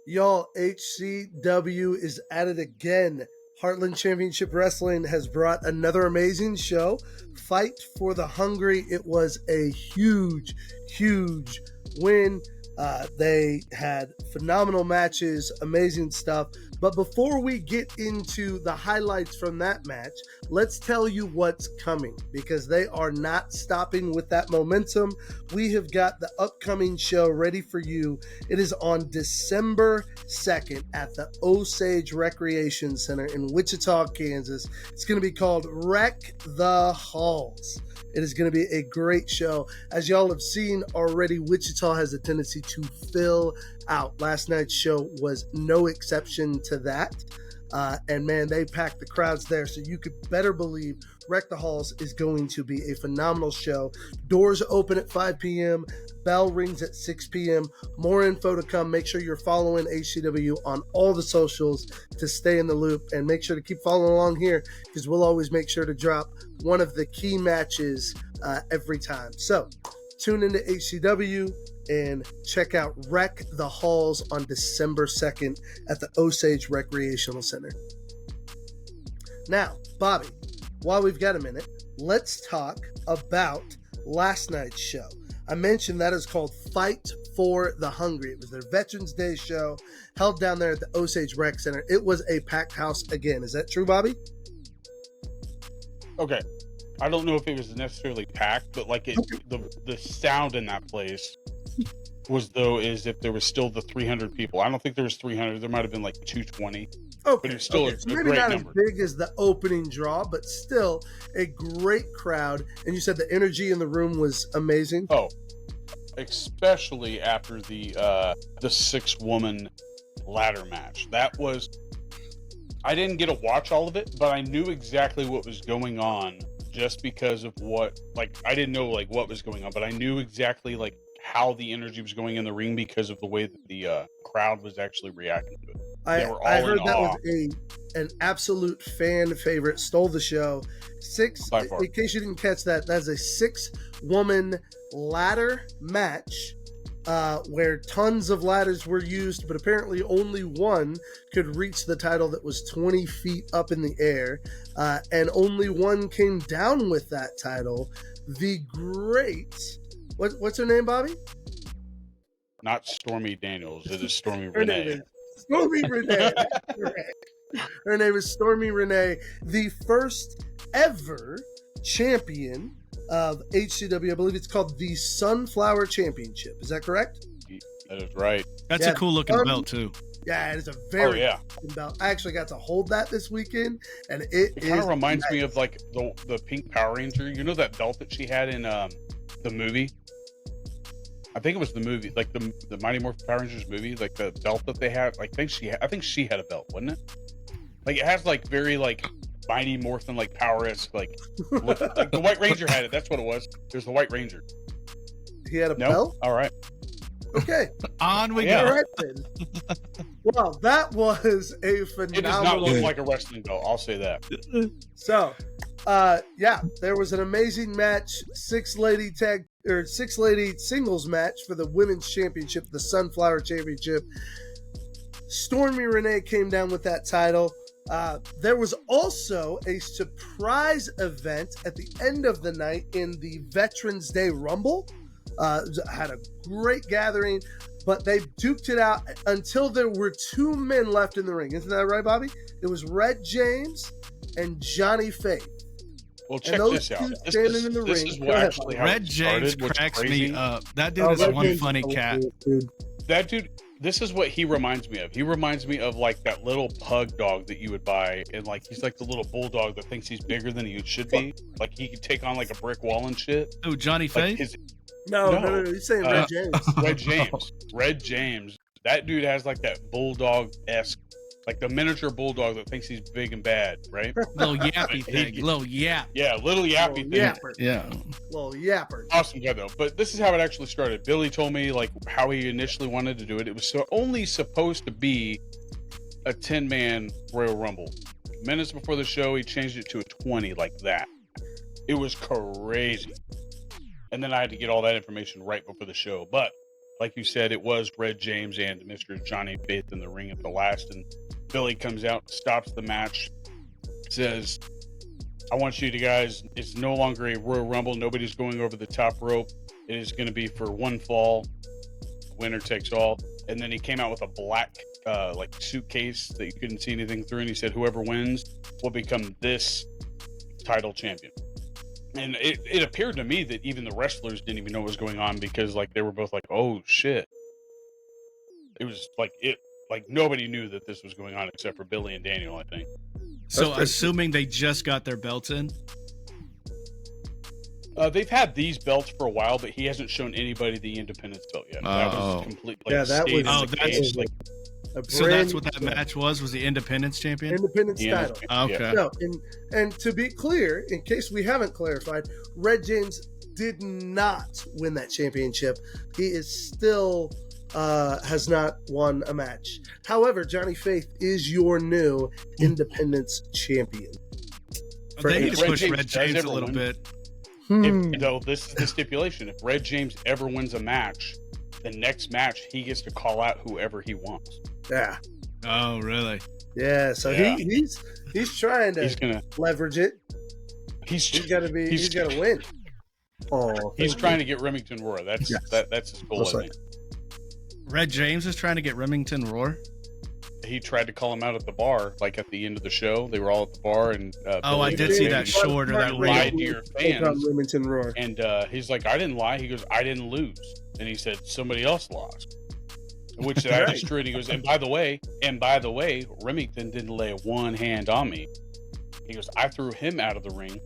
Y'all, HCW is at it again. Heartland Championship Wrestling has brought another amazing show. Fight for the Hungry. It was a huge, huge win. They had phenomenal matches, amazing stuff. But before we get into the highlights from that match, let's tell you what's coming because they are not stopping with that momentum. We have got the upcoming show ready for you. It is on December 2nd at the Osage Recreation Center in Wichita, Kansas. It's going to be called Wreck the Halls. It is going to be a great show. As y'all have seen already, Wichita has a tendency to fill out. Last night's show was no exception to that. And man, they packed the crowds there. So you could better believe Wreck the Halls is going to be a phenomenal show. Doors open at 5 p.m. Bell rings at 6 p.m. More info to come. Make sure you're following HCW on all the socials to stay in the loop. And make sure to keep following along here because we'll always make sure to drop one of the key matches every time. So tune into HCW and check out Wreck the Halls on December 2nd at the Osage Recreational Center. Now, Bobby, while we've got a minute, let's talk about last night's show. I mentioned that is called Fight for the Hungry. It was their Veterans Day show held down there at the Osage Rec Center. It was a packed house again. Is that true, Bobby? Okay. I don't know if it was necessarily packed, but like the sound in that place was though as if there was still the 300 people. I don't think there was 300. There might have been like 220. Okay, But it's still a so maybe great not number. as big as the opening draw, but still a great crowd. And you said the energy in the room was amazing. Oh, especially after the 6-woman ladder match. That was. I didn't get to watch all of it, but I knew exactly what was going on just because of what, like, I didn't know like what was going on, but I knew exactly like how the energy was going in the ring because of the way that the crowd was actually reacting to it. I They were all heard in that awe. was an absolute fan favorite. Stole the show. By far. In case you didn't catch that, that's a 6-woman ladder match where tons of ladders were used, but apparently only one could reach the title that was 20 feet up in the air, and only one came down with that title. The great, what's her name, Bobby? Not Stormy Daniels. It is Stormy Her name Renee. is Stormy Renee. Her name is Stormy Renee, the first ever champion of HCW. I believe it's called the Sunflower Championship. Is that correct? That is right. That's a cool looking belt too. Yeah, it is a very yeah. cool belt. I actually got to hold that this weekend, and it kind of reminds me of like the Pink Power Ranger. You know that belt that she had in the movie? I think it was the movie, like the Mighty Morphin Power Rangers movie, like the belt that they had. Like, I think she had a belt, wasn't it? Like it has like very like Mighty Morphin like power-esque like look. Like the White Ranger had it. That's what it was. It was the White Ranger. He had a No? belt? All right. Okay. On we Yeah. go. All right, then. Well, that was a phenomenal. It does not look like a wrestling belt. I'll say that. So, yeah, there was an amazing match, 6-lady singles match for the women's championship, the Sunflower Championship. Stormy Renee came down with that title. There was also a surprise event at the end of the night in the Veterans Day Rumble. Had a great gathering, but they duked it out until there were 2 men left in the ring. Isn't that right, Bobby? It was Red James and Johnny Faith. Well, check those this out. two This standing in the this ring. is Go what ahead, actually how Red it James started. What's cracks crazy. me up. That dude is Red one James funny is cat. dude. That dude, this is what he reminds me of. He reminds me of like that little pug dog that you would buy, and like he's like the little bulldog that thinks he's bigger than he should be. Like he could take on like a brick wall and shit. Oh, Johnny Like Faith? his No. He's saying Red James. Red James. Red James. That dude has like that bulldog-esque, like the miniature bulldog that thinks he's big and bad, right? Little yappy He- thing. Little yap. Yeah, little yappy thing. Yapper. Yeah. Little yapper. Awesome guy though. But this is how it actually started. Billy told me like how he initially wanted to do it. It was only supposed to be a 10-man Royal Rumble. Minutes before the show, he changed it to a 20 like that. It was crazy. And then I had to get all that information right before the show. But like you said, it was Red James and Mr. Johnny Faith in the ring at the last. And Billy comes out, stops the match, says, I want you to guys, it's no longer a Royal Rumble. Nobody's going over the top rope. It is going to be for one fall. Winner takes all. And then he came out with a black like suitcase that you couldn't see anything through. And he said, whoever wins will become this title champion. And it appeared to me that even the wrestlers didn't even know what was going on because like they were both like, oh shit. It was like nobody knew that this was going on except for Billy and Daniel, I think. So assuming they just got their belts in? They've had these belts for a while, but he hasn't shown anybody the Independence belt yet. That was complete. Like, Yeah, that stayed was- in the that's- cage, like, So that's what that match was the Independence Champion? Independence yeah, title. Okay. No, and to be clear, in case we haven't clarified, Red James did not win that championship. He is still has not won a match. However, Johnny Faith is your new Independence champion. They need to Red push James Red does James a ever little win. bit. Though this is the stipulation: if Red James ever wins a match, the next match he gets to call out whoever he wants. Yeah, Oh, really? yeah. So Yeah. he's trying to He's gonna. leverage it. He's got to be. He's got to win. Oh, He's trying to get Remington Roar. That's Yes. that's his goal. That's I right. think. Red James is trying to get Remington Roar? He tried to call him out at the bar, like at the end of the show. They were all at the bar, and Oh, I Billy did see and that Daniel short or that lied reel. to your fans. Remington Roar. And he's like, I didn't lie. He goes, I didn't lose. And he said, somebody else lost. Which that Right. is true. And he goes, and by the way, Remington didn't lay one hand on me. He goes, I threw him out of the ring.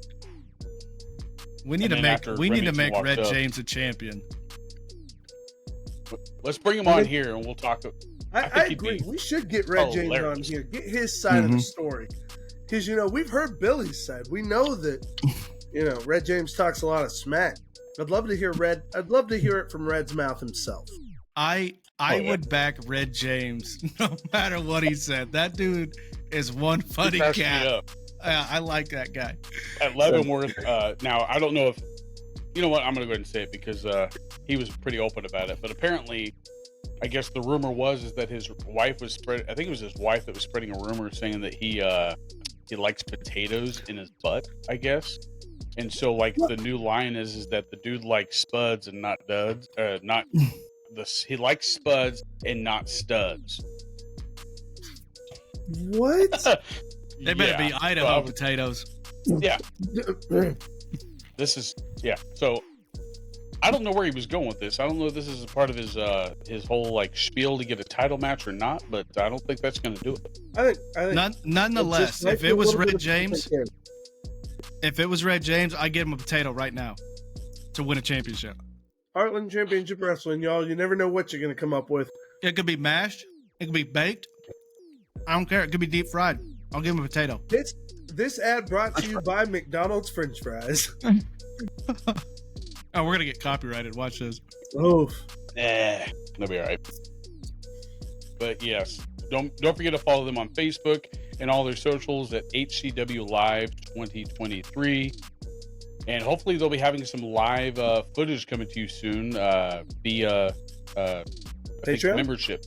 We need And to then after make Remington walked Red up- James a champion. Let's bring him on here and we'll talk. I think I he'd agree. be We should get Red James on hilarious. here. Get his side of the story. Because, we've heard Billy's side. We know that You know, Red James talks a lot of smack. I'd love to hear it from Red's mouth himself. I would back Red James no matter what he said. That dude is one funny cat. I like that guy. At Leavenworth, now I don't know if you know what, I'm gonna go ahead and say it because he was pretty open about it. But apparently, I guess the rumor is that his wife was I think it was his wife that was spreading a rumor saying that he likes potatoes in his butt, I guess. And so like the new line is that the dude likes spuds and not duds, he likes spuds and not studs. What? They better be Idaho potatoes. Yeah. So I don't know where he was going with this. I don't know if this is a part of his whole like spiel to get a title match or not, but I don't think that's going to do it. I think nonetheless, if it was Red James, I'd give him a potato right now to win a championship. Heartland Championship Wrestling, y'all. You never know what you're going to come up with. It could be mashed. It could be baked. I don't care. It could be deep fried. I'll give him a potato. This ad brought to you by McDonald's French fries. Oh, we're going to get copyrighted. Watch this. Oh. That'll be all right. But yes, don't forget to follow them on Facebook and all their socials at HCW Live 2023. And hopefully they'll be having some live footage coming to you soon via Patreon membership.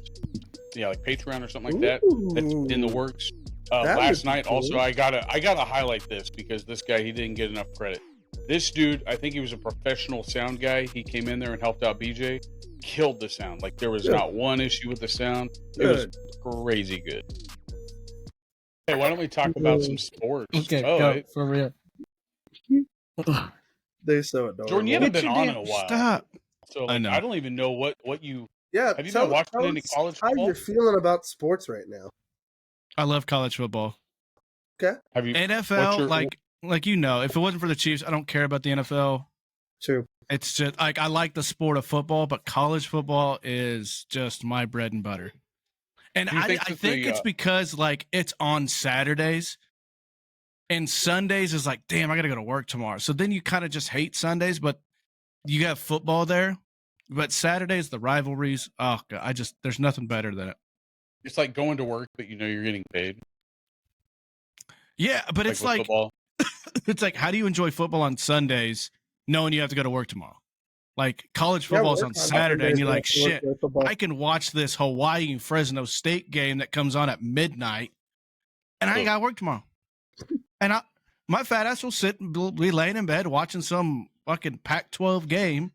Yeah, like Patreon or something like that. That's in the works. Last night, cool. Also, I gotta highlight this because this guy, he didn't get enough credit. This dude, I think he was a professional sound guy. He came in there and helped out BJ. Killed the sound. Like there was not one issue with the sound. It was crazy good. Hey, why don't we talk about some sports? Okay, for real. They're so adorable. Jordan, you haven't been on in a while. Stop. So like, I don't even know what you. Yeah, have you been watching any college football? How you're feeling about sports right now? I love college football. Okay. Have you NFL? Like you know, if it wasn't for the Chiefs, I don't care about the NFL. True. It's just like I like the sport of football, but college football is just my bread and butter. And I think it's because like it's on Saturdays. And Sundays is like, damn, I got to go to work tomorrow. So then you kind of just hate Sundays, but you have football there. But Saturdays, the rivalries, oh, God, there's nothing better than it. It's like going to work, but you know you're getting paid. Yeah, but it's like, it's like, how do you enjoy football on Sundays knowing you have to go to work tomorrow? Like college football's on Saturday, and you're like, shit, I can watch this Hawaii and Fresno State game that comes on at midnight, and I ain't got to work tomorrow. And my fat ass will be laying in bed watching some fucking Pac-12 game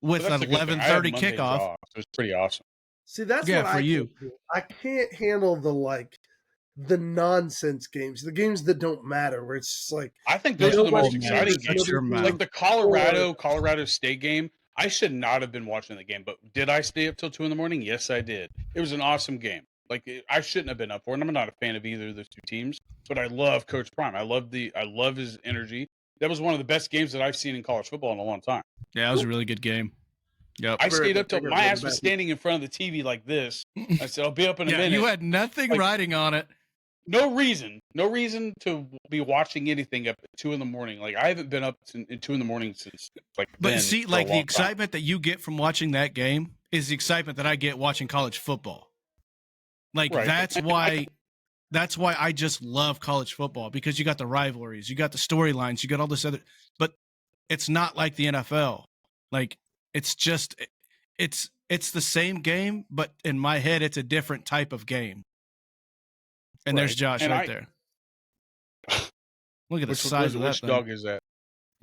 with an 11:30 kickoff. So it's pretty awesome. See, that's what for you. I can't handle the nonsense games, the games that don't matter, where it's just like I think those are the most exciting games. Like the Colorado State game. I should not have been watching the game, but did I stay up till 2 a.m? Yes, I did. It was an awesome game. Like I shouldn't have been up for it. I'm not a fan of either of those two teams, but I love Coach Prime. I love his energy. That was one of the best games that I've seen in college football in a long time. Yeah, it was a really good game. Yep. I stayed up till my ass was standing in front of the TV like this. I said, I'll be up in a minute. You had nothing writing on it. No reason to be watching anything up at 2 a.m. Like I haven't been up at 2 a.m. since like. But see, like the excitement that you get from watching that game is the excitement that I get watching college football. Like that's why I just love college football, because you got the rivalries, you got the storylines, you got all this other, but it's not like the NFL. Like it's the same game, but in my head, it's a different type of game. And there's Josh there. Look at the size of that Which dog is that?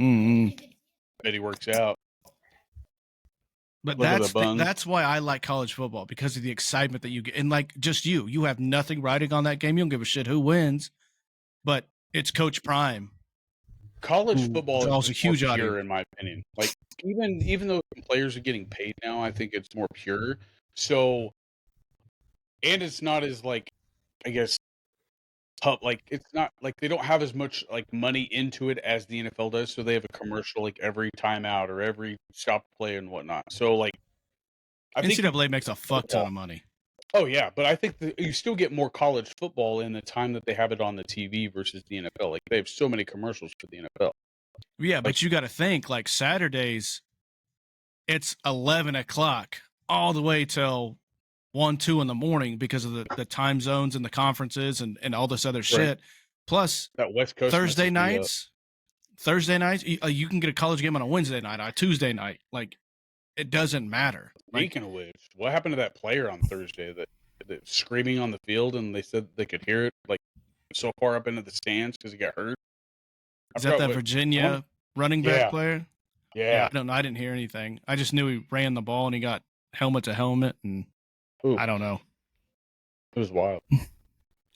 Mm-hmm. Bet he works out. But that's why I like college football, because of the excitement that you get. And like just you have nothing riding on that game. You don't give a shit who wins, but it's Coach Prime. College football is also huge pure, in my opinion. Like even though players are getting paid now, I think it's more pure. So, and it's not as like, I guess, tough. Like it's not like they don't have as much like money into it as the NFL does. So they have a commercial like every timeout or every stop play and whatnot. So like, I think NCAA makes a fuck ton of money. Oh yeah, but I think you still get more college football in the time that they have it on the TV versus the NFL. Like they have so many commercials for the NFL. Yeah, but you got to think like Saturdays, it's 11 o'clock all the way till 1, 2 in the morning because of the time zones and the conferences and all this other shit. Plus, that West Coast Thursday nights, you can get a college game on a Wednesday night, on a Tuesday night. Like, it doesn't matter. Speaking of which, what happened to that player on Thursday that screaming on the field and they said they could hear it like so far up into the stands because he got hurt? Is that Virginia running back player? Yeah. I don't know. I didn't hear anything. I just knew he ran the ball and he got helmet to helmet, and I don't know. It was wild.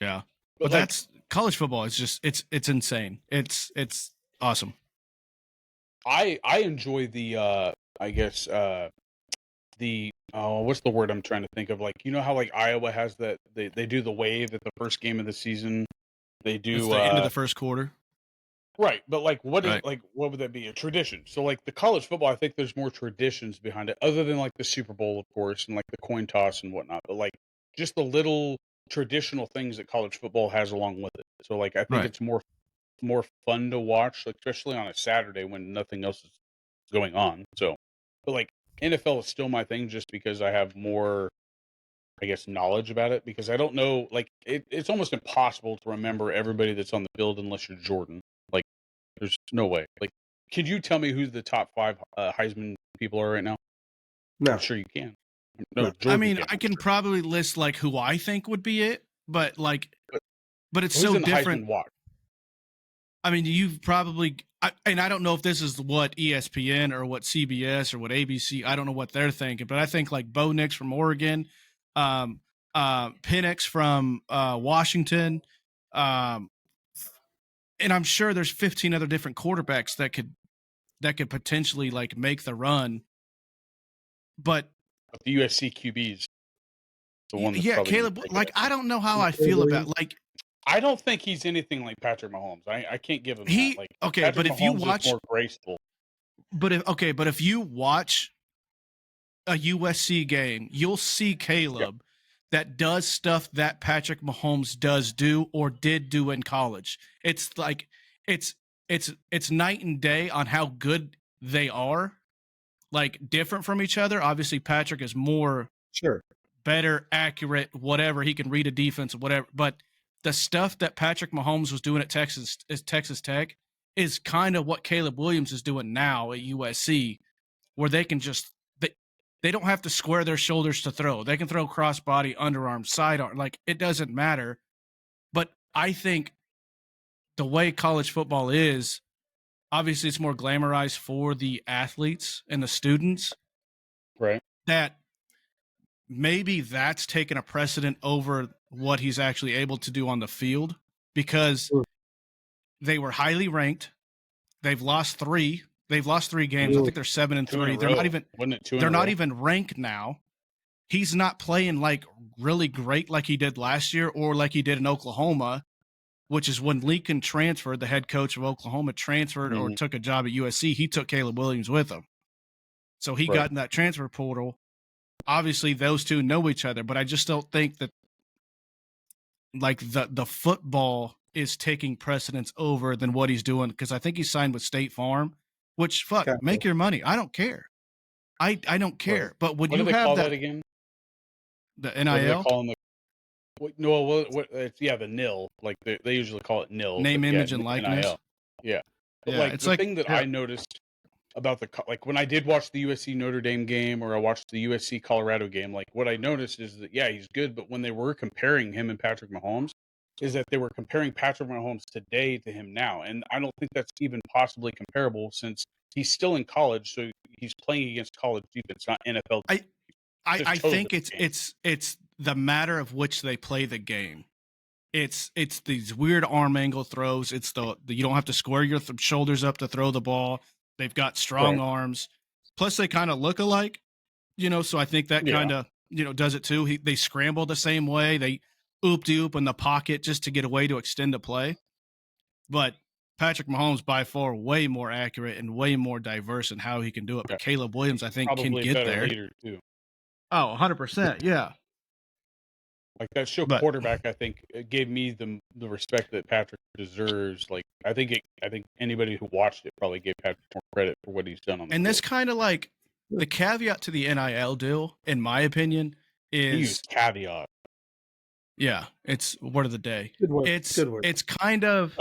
Yeah. But that's college football. It's just it's insane. It's awesome. I enjoy the what's the word I'm trying to think of? Like, you know how like Iowa has that they do the wave at the first game of the season. They do it's the end of the first quarter. Right, but like what would that be? A tradition. So like the college football, I think there's more traditions behind it, other than like the Super Bowl, of course, and like the coin toss and whatnot. But like just the little traditional things that college football has along with it. So like I think it's more fun to watch, like, especially on a Saturday when nothing else is going on. So, but like NFL is still my thing, just because I have more, I guess, knowledge about it. Because I don't know, like it's almost impossible to remember everybody that's on the field unless you're Jordan. Like, there's no way. Like, could you tell me who the top 5 Heisman people are right now? No, I'm sure you can. No, I mean, I can probably list like who I think would be it, but like, but it's so different. I mean, you've probably, and I don't know if this is what ESPN or what CBS or what ABC, I don't know what they're thinking, but I think like Bo Nix from Oregon, Penix from Washington, and I'm sure there's 15 other different quarterbacks that could potentially like make the run. But the USC QBs, the one that's Caleb, like I don't know how I feel about like. I don't think he's anything like Patrick Mahomes. I can't give him that. Like, okay, Patrick but if Mahomes you watch is more graceful. But if you watch a USC game, you'll see Caleb that does stuff that Patrick Mahomes does do or did do in college. It's like it's night and day on how good they are, like different from each other. Obviously, Patrick is more better, accurate, whatever. He can read a defense, whatever. But the stuff that Patrick Mahomes was doing at Texas Tech is kind of what Caleb Williams is doing now at USC, where they can just they don't have to square their shoulders to throw. They can throw crossbody, underarm, sidearm. Like, it doesn't matter. But I think the way college football is, obviously it's more glamorized for the athletes and the students. Right. That maybe that's taken a precedent over what he's actually able to do on the field, because they were highly ranked. They've lost 3. They've lost 3 games. I think they're 7-3. They're not even. They're not even ranked now. He's not playing like really great like he did last year or like he did in Oklahoma, which is when Lincoln transferred. The head coach of Oklahoma transferred or took a job at USC. He took Caleb Williams with him, so he got in that transfer portal. Obviously, those two know each other, but I just don't think that like the football is taking precedence over than what he's doing, because I think he signed with State Farm, which make your money. I don't care. I don't care. But when you have that again, the NIL, the NIL. Like they usually call it NIL. Name, image, and likeness. NIL. Yeah. But like the thing that I noticed about like when I did watch the USC Notre Dame game, or I watched the USC Colorado game, like what I noticed is that he's good, but when they were comparing him and Patrick Mahomes, is that they were comparing Patrick Mahomes today to him now, and I don't think that's even possibly comparable, since he's still in college, so he's playing against college defense, not NFL. I think it's the matter of which they play the game. It's these weird arm angle throws. It's the you don't have to square your shoulders up to throw the ball. They've got strong arms. Plus, they kind of look alike, so I think that kind of, does it too. They scramble the same way. They oop-de-oop in the pocket just to get away to extend the play. But Patrick Mahomes, by far, way more accurate and way more diverse in how he can do it. But Caleb Williams, I think, probably can get there. Leader too. Oh, 100%, yeah. Like that show Quarterback, I think gave me the respect that Patrick deserves. Like I think anybody who watched it probably gave Patrick more credit for what he's done on the And field. this kind of like the caveat to the NIL deal, in my opinion, is caveat. Yeah, it's word of the day. Good word. It's Good word. It's kind of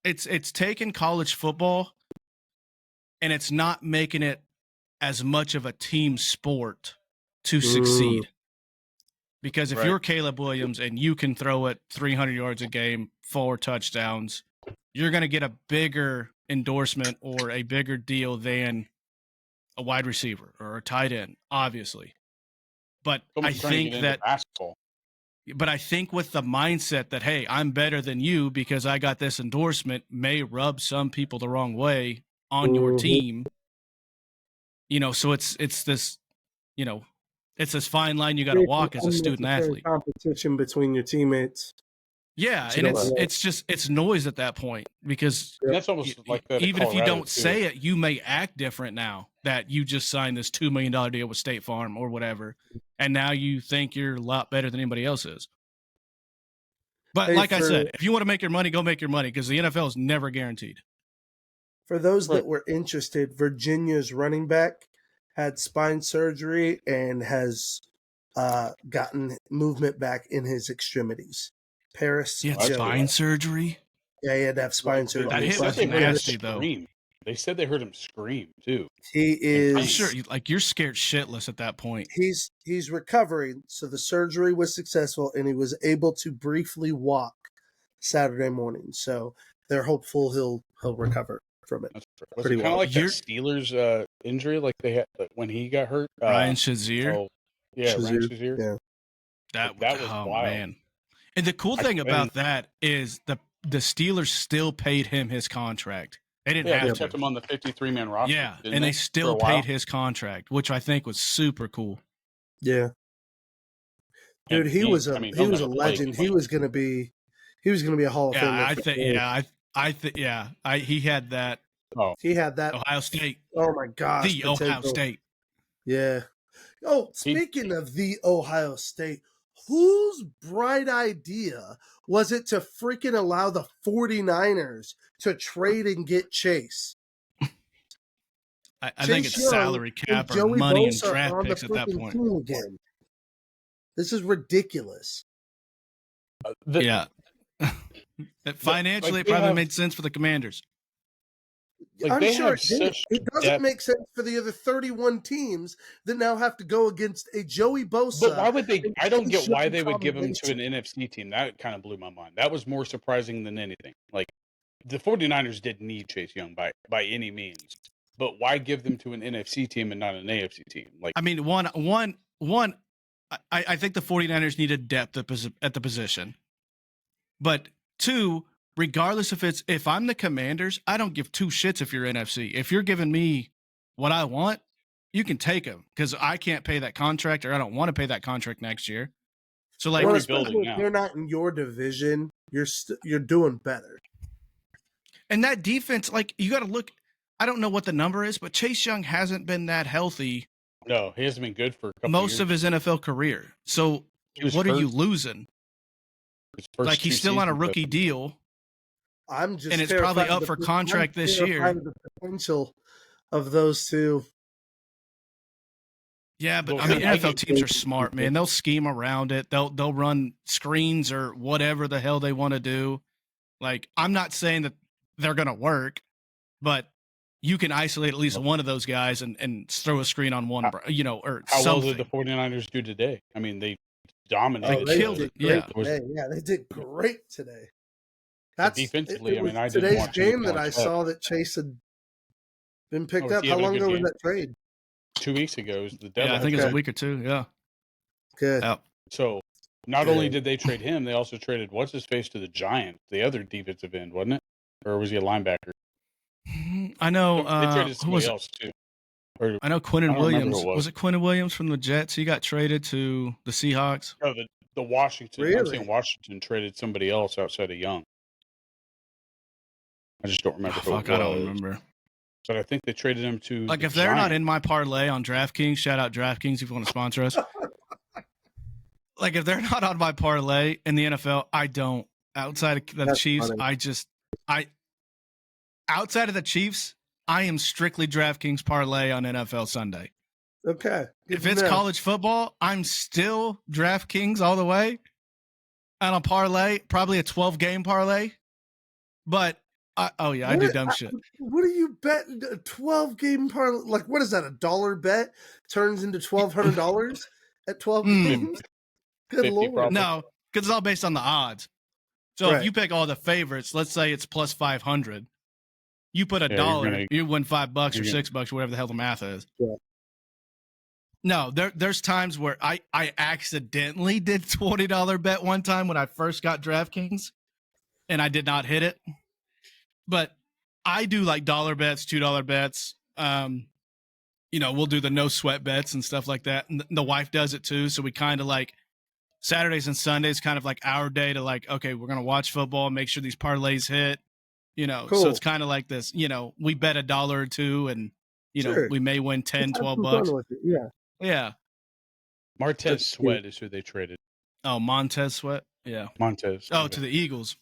it's taken college football and it's not making it as much of a team sport to succeed. Because if you're Caleb Williams and you can throw it 300 yards a game, 4 touchdowns, you're going to get a bigger endorsement or a bigger deal than a wide receiver or a tight end, obviously. But I think that basketball. But I think with the mindset that, hey, I'm better than you because I got this endorsement may rub some people the wrong way on your team. You know, so it's this, you know, it's this fine line you got to walk as a student athlete. Competition between your teammates. Yeah, and it's noise at that point because that's almost like that even if you don't say it, you may act different now that you just signed this $2 million deal with State Farm or whatever, and now you think you're a lot better than anybody else is. But like I said, if you want to make your money, go make your money because the NFL is never guaranteed. For those that were interested, Virginia's running back had spine surgery and has gotten movement back in his extremities. Paris. He had spine surgery? Yeah, he had to have spine surgery. That hit was nasty, though. They said they heard him scream, too. He is... I'm sure, like, you're scared shitless at that point. He's recovering, so the surgery was successful, and he was able to briefly walk Saturday morning. So they're hopeful he'll recover from it. Was it kind of like that Steelers injury like they had when he got hurt? Ryan Shazier? Ryan Shazier. Yeah. That was wild. Man. And the cool thing about that is the Steelers still paid him his contract. They didn't have to. Kept him on the 53-man roster. Yeah, and they still paid his contract, which I think was super cool. Yeah. Dude, he was a legend. He was going to be a Hall of Famer. He had that. Oh, he had that. Ohio State. Oh my gosh. The Ohio State. Yeah. Oh, speaking of the Ohio State, whose bright idea was it to freaking allow the 49ers to trade and get Chase? I think it's salary cap or money and draft picks at that point. This is ridiculous. Financially, it probably made sense for the Commanders. I'm sure it doesn't make sense for the other 31 teams that now have to go against a Joey Bosa. But why would they? I don't get why they would give him to an NFC team. That kind of blew my mind. That was more surprising than anything. Like the 49ers didn't need Chase Young by any means, but why give them to an NFC team and not an AFC team? Like, I mean, one. I think the 49ers needed depth at the position, but 2. Regardless if I'm the Commanders, I don't give 2 shits if you're NFC. If you're giving me what I want, you can take them because I can't pay that contract or I don't want to pay that contract next year. So like, especially if they're not in your division, you're doing better. And that defense, like you got to look. I don't know what the number is, but Chase Young hasn't been that healthy. No, he hasn't been good for a couple most years. of his NFL career. So what are you losing? Like he's still on a rookie deal. I'm just and it's probably up for contract this year. The potential of those two. Yeah, but I mean, NFL teams are smart, man. They'll scheme around it. They'll run screens or whatever the hell they want to do. Like, I'm not saying that they're going to work, but you can isolate at least one of those guys and throw a screen on one, or how something. well did the 49ers do today? I mean, they dominated. They killed it. Yeah, they did great today. That's defensively. I didn't today's watch game that I saw that Chase had been picked up. How long ago was that trade? 2 weeks ago. Was the deadline. Yeah, I think it was a week or 2. Yeah. Good. Yeah. So not only did they trade him, they also traded what's his face to the Giants, the other defensive end, wasn't it? Or was he a linebacker? I know. They traded somebody else too. I know Quinnen Williams. Was it Quinnen Williams from the Jets? He got traded to the Seahawks. No, the Washington. Really? I'm saying Washington traded somebody else outside of Young. I just don't remember who it was. I don't remember. But I think they traded him to like if they're not in my parlay on DraftKings, shout out DraftKings if you want to sponsor us. like if they're not on my parlay in the NFL, I don't. Outside of the That's Chiefs, funny. outside of the Chiefs, I am strictly DraftKings parlay on NFL Sunday. Okay. If it's college football, I'm still DraftKings all the way. On a parlay, probably a 12-game parlay. But I do dumb shit. What are you betting? A 12-game parlay? Like, what is that? $1 bet turns into $1,200 at 12 games? Good 50 Lord. probably. No, because it's all based on the odds. So Right. if you pick all the favorites, let's say it's plus 500, you put you're $1, you win $5 or you're $6, whatever the hell the math is. Yeah. No, there's times where I accidentally did $20 bet one time when I first got DraftKings, and I did not hit it. But I do like dollar bets, $2 bets. We'll do the no sweat bets and stuff like that. And the wife does it too. So we kind of like Saturdays and Sundays, kind of like our day to like, okay, we're going to watch football, make sure these parlays hit, Cool. So it's kind of like this, we bet $1 or $2 and, Sure. we may win 10, Have 12 some bucks. fun with it. Yeah. Yeah. Martez Sweat is who they traded. Oh, Montez Sweat. Yeah. Montez. Oh, okay. to the Eagles.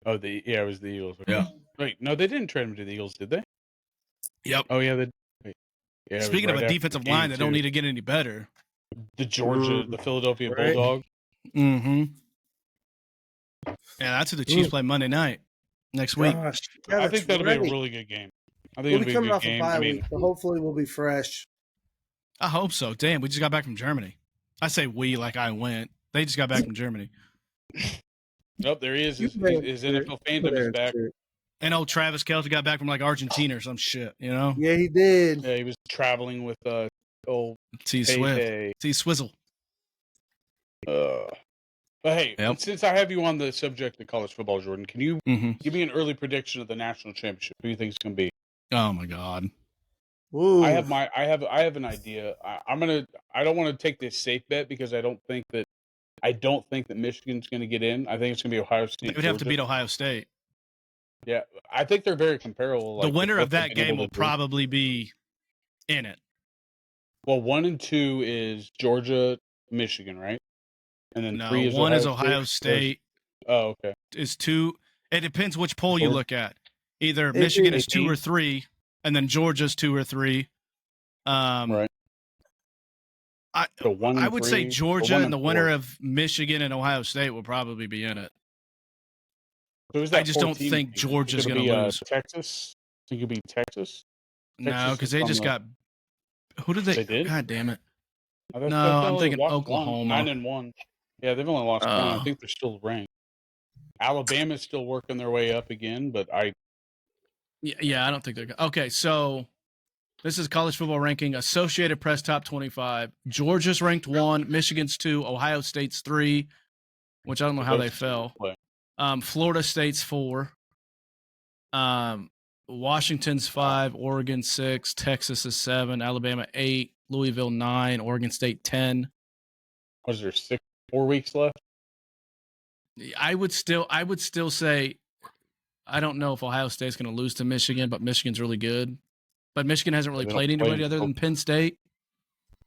Oh, it was the Eagles. Okay. Yeah. Wait, no, they didn't trade him to the Eagles, did they? Yep. Oh, yeah. Yeah, Speaking of a defensive line that don't need to get any better. the Georgia, the Philadelphia Right. Bulldog. Mm-hmm. Yeah, that's who the Chiefs play Monday night next week. Gosh. Yeah, I that's think that'll be right. a really good game. I think We'll it'll be be a coming good off a game. bye I mean, week, so hopefully we'll be fresh. I hope so. Damn, we just got back from Germany. I say we like I went. They just got back from Germany. nope, there he is. His You NFL fandom is back. And old Travis Kelce got back from like Argentina or some shit, Yeah, he did. Yeah, he was traveling with old T Swift. Tay. T Swizzle. But hey, Yep. since I have you on the subject of college football, Jordan, can you Mm-hmm. give me an early prediction of the national championship? Who do you think it's going to be? Oh my God. Ooh. I have an idea. I don't want to take this safe bet because I don't think that Michigan's going to get in. I think it's going to be Ohio State. They would have to Georgia. beat Ohio State. Yeah, I think they're very comparable. The like, winner with of what that they've been game able will to do. probably be in it. Well, 1 and 2 is Georgia, Michigan, right? And then No, 3 is one is Ohio State. Oh, okay. Is 2. It depends which poll you Georgia. look at. Either It Michigan is is 2 or 3, and then Georgia's 2 or 3. Right. I So 1 and I would 3, say or Georgia 1 and the 4. winner of Michigan and Ohio State will probably be in it. So who's I that just don't 14 think team? Georgia's Is it going to lose. Texas. Think it'll be Texas. No, Texas because is they on just the- got. Who did they? They did? God damn it! I thought No, they I'm only thinking lost Oklahoma. 9-1. Yeah, they've only lost 1. I think they're still ranked. Alabama's still working their way up again, but Yeah, I don't think they're okay. So this is college football ranking. Associated Press top 25. Georgia's ranked 1. Michigan's 2. Ohio State's 3. Which I don't know how they fell. play. Florida State's 4. Washington's 5. Oregon 6. Texas is 7. Alabama 8. Louisville 9. Oregon State 10. Was there 4 weeks left? I would still say I don't know if Ohio State's going to lose to Michigan, but Michigan's really good. But Michigan hasn't really They don't played play anybody other until- than Penn State.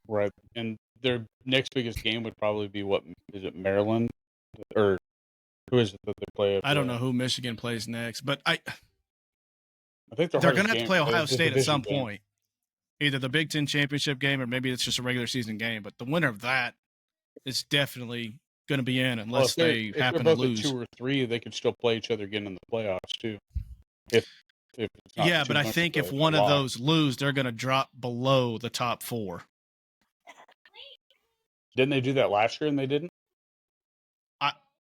Right. And their next biggest game would probably be what is it, Maryland? Or who is it that they play? At I don't know who Michigan plays next, but I think they're going to have to play Ohio it's a State at division some game. point. Either the Big Ten championship game or maybe it's just a regular season game. But the winner of that is definitely going to be in Well, unless if they happen to they're both lose. at 2 or 3, they could still play each other again in the playoffs too. If it's not Yeah, too but I much think of if a one of loss. those lose, they're going to drop below the top 4. Didn't they do that last year and they didn't?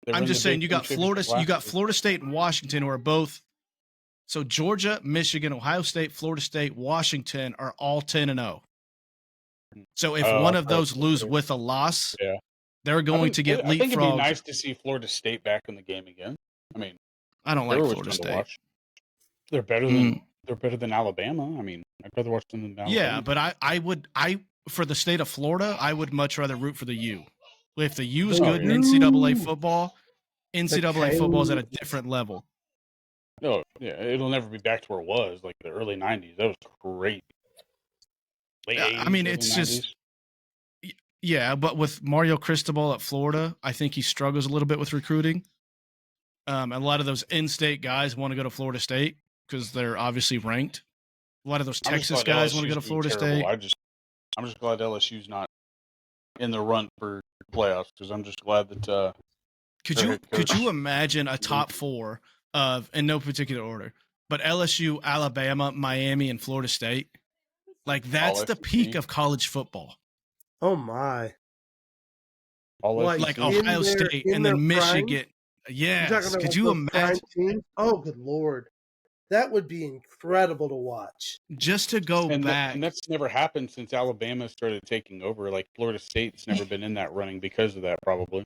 They were I'm in just the saying Big you Ten got Florida, championship you got last year. Florida State and Washington who are both. So Georgia, Michigan, Ohio State, Florida State, Washington are all 10-0. So if Oh, one of okay. those lose with a loss, Yeah. they're going to get I think it'd be leapfrogged. nice to see Florida State back in the game again. I mean, I don't they like were always Florida fun to State. watch. They're better than Alabama. I mean, I'd rather watch them than Alabama. Yeah, but I for the state of Florida, I would much rather root for the U. If the U is The good in U. NCAA football, NCAA The football is at K. a different level. No, yeah, it'll never be back to where it was, like the early 90s. That was great. Late Yeah, 80s, I mean, early it's just- 90s. Yeah, but with Mario Cristobal at Florida, I think he struggles a little bit with recruiting. A lot of in-state in-state guys want to go to Florida State because they're obviously ranked. A lot of those Texas guys want to go to Florida State. I'm just glad LSU's not in the run for playoffs because I'm just glad that. Could you imagine a top four of, in no particular order, but LSU, Alabama, Miami, and Florida State? Like that's the peak of college football. Oh my! Like Ohio State and then Michigan. Yes. Could you imagine? Oh, good Lord. That would be incredible to watch. Just to go back. And that's never happened since Alabama started taking over. Like Florida State's never been in that running because of that, probably.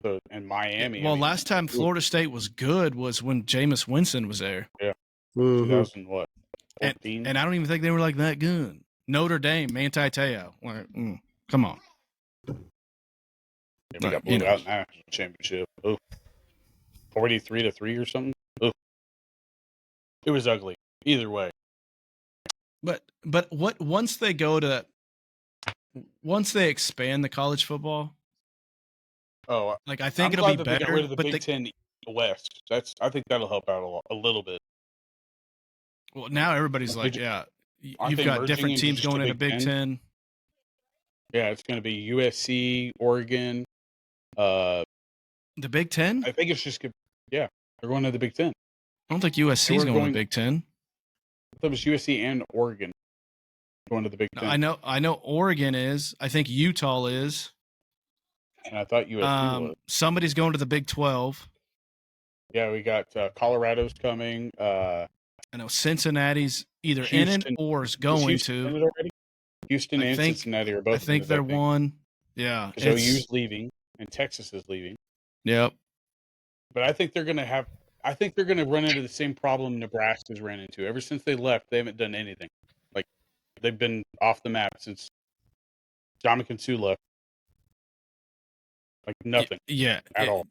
So, and Miami. Well, last time Florida State was good was when Jameis Winston was there. Yeah. Mm-hmm. 2014? And I don't even think they were like that good. Notre Dame, Manti Te'o. Come on. Yeah, we got blew out in the national championship. 43-3 or something. Oof. It was ugly. Either way. But once they expand the college football, like I think it'll be better. Get rid of the Big Ten West. I think that'll help out a little bit. Well, now everybody's like, yeah, you've got different teams going into Big Ten. Yeah, it's going to be USC, Oregon. The Big Ten? I think it's just they're going to the Big Ten. I don't think USC is going to the Big Ten. I thought it was USC and Oregon going to the Big Ten. I know Oregon is. I think Utah is. And I thought USC was. Somebody's going to the Big 12. Yeah, we got Colorado's coming. I know Cincinnati's either in it or is going to. Houston and Cincinnati are both. I think they're one. Yeah. So OU's leaving and Texas is leaving. Yep. But I think they're going to run into the same problem Nebraska's ran into. Ever since they left, they haven't done anything. Like, they've been off the map since Dominican Sue left. Like, nothing. At all.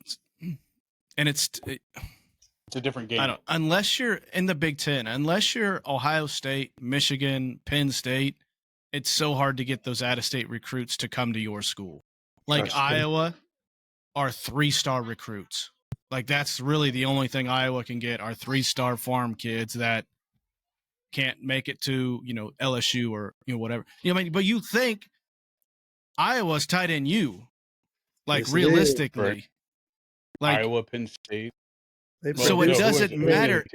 And it's a different game. Unless you're in the Big Ten, unless you're Ohio State, Michigan, Penn State, it's so hard to get those out-of-state recruits to come to your school. Like Iowa are 3-star recruits. Like that's really the only thing Iowa can get are 3-star farm kids that can't make it to, LSU or, whatever. But you think Iowa's tight end like yes, realistically. Right. Like Iowa, Penn State. So it doesn't matter.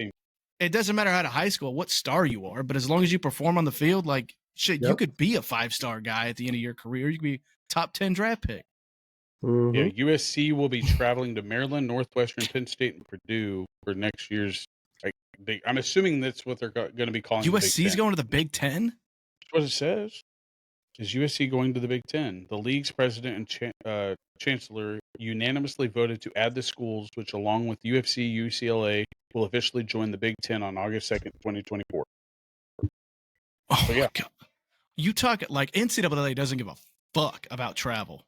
It doesn't matter out of high school what star you are, but as long as you perform on the field, like shit, you could be a 5-star guy at the end of your career. You could be top 10 draft pick. Mm-hmm. Yeah, USC will be traveling to Maryland, Northwestern, Penn State, and Purdue for next year's. I'm assuming that's what they're going to be calling. USC's going to the Big Ten. That's what it says. Is USC going to the Big Ten? The league's president and chancellor unanimously voted to add the schools, which, along with UFC, UCLA, will officially join the Big Ten on August 2nd, 2024. Oh, so, yeah. God. You talk like NCAA doesn't give a fuck about travel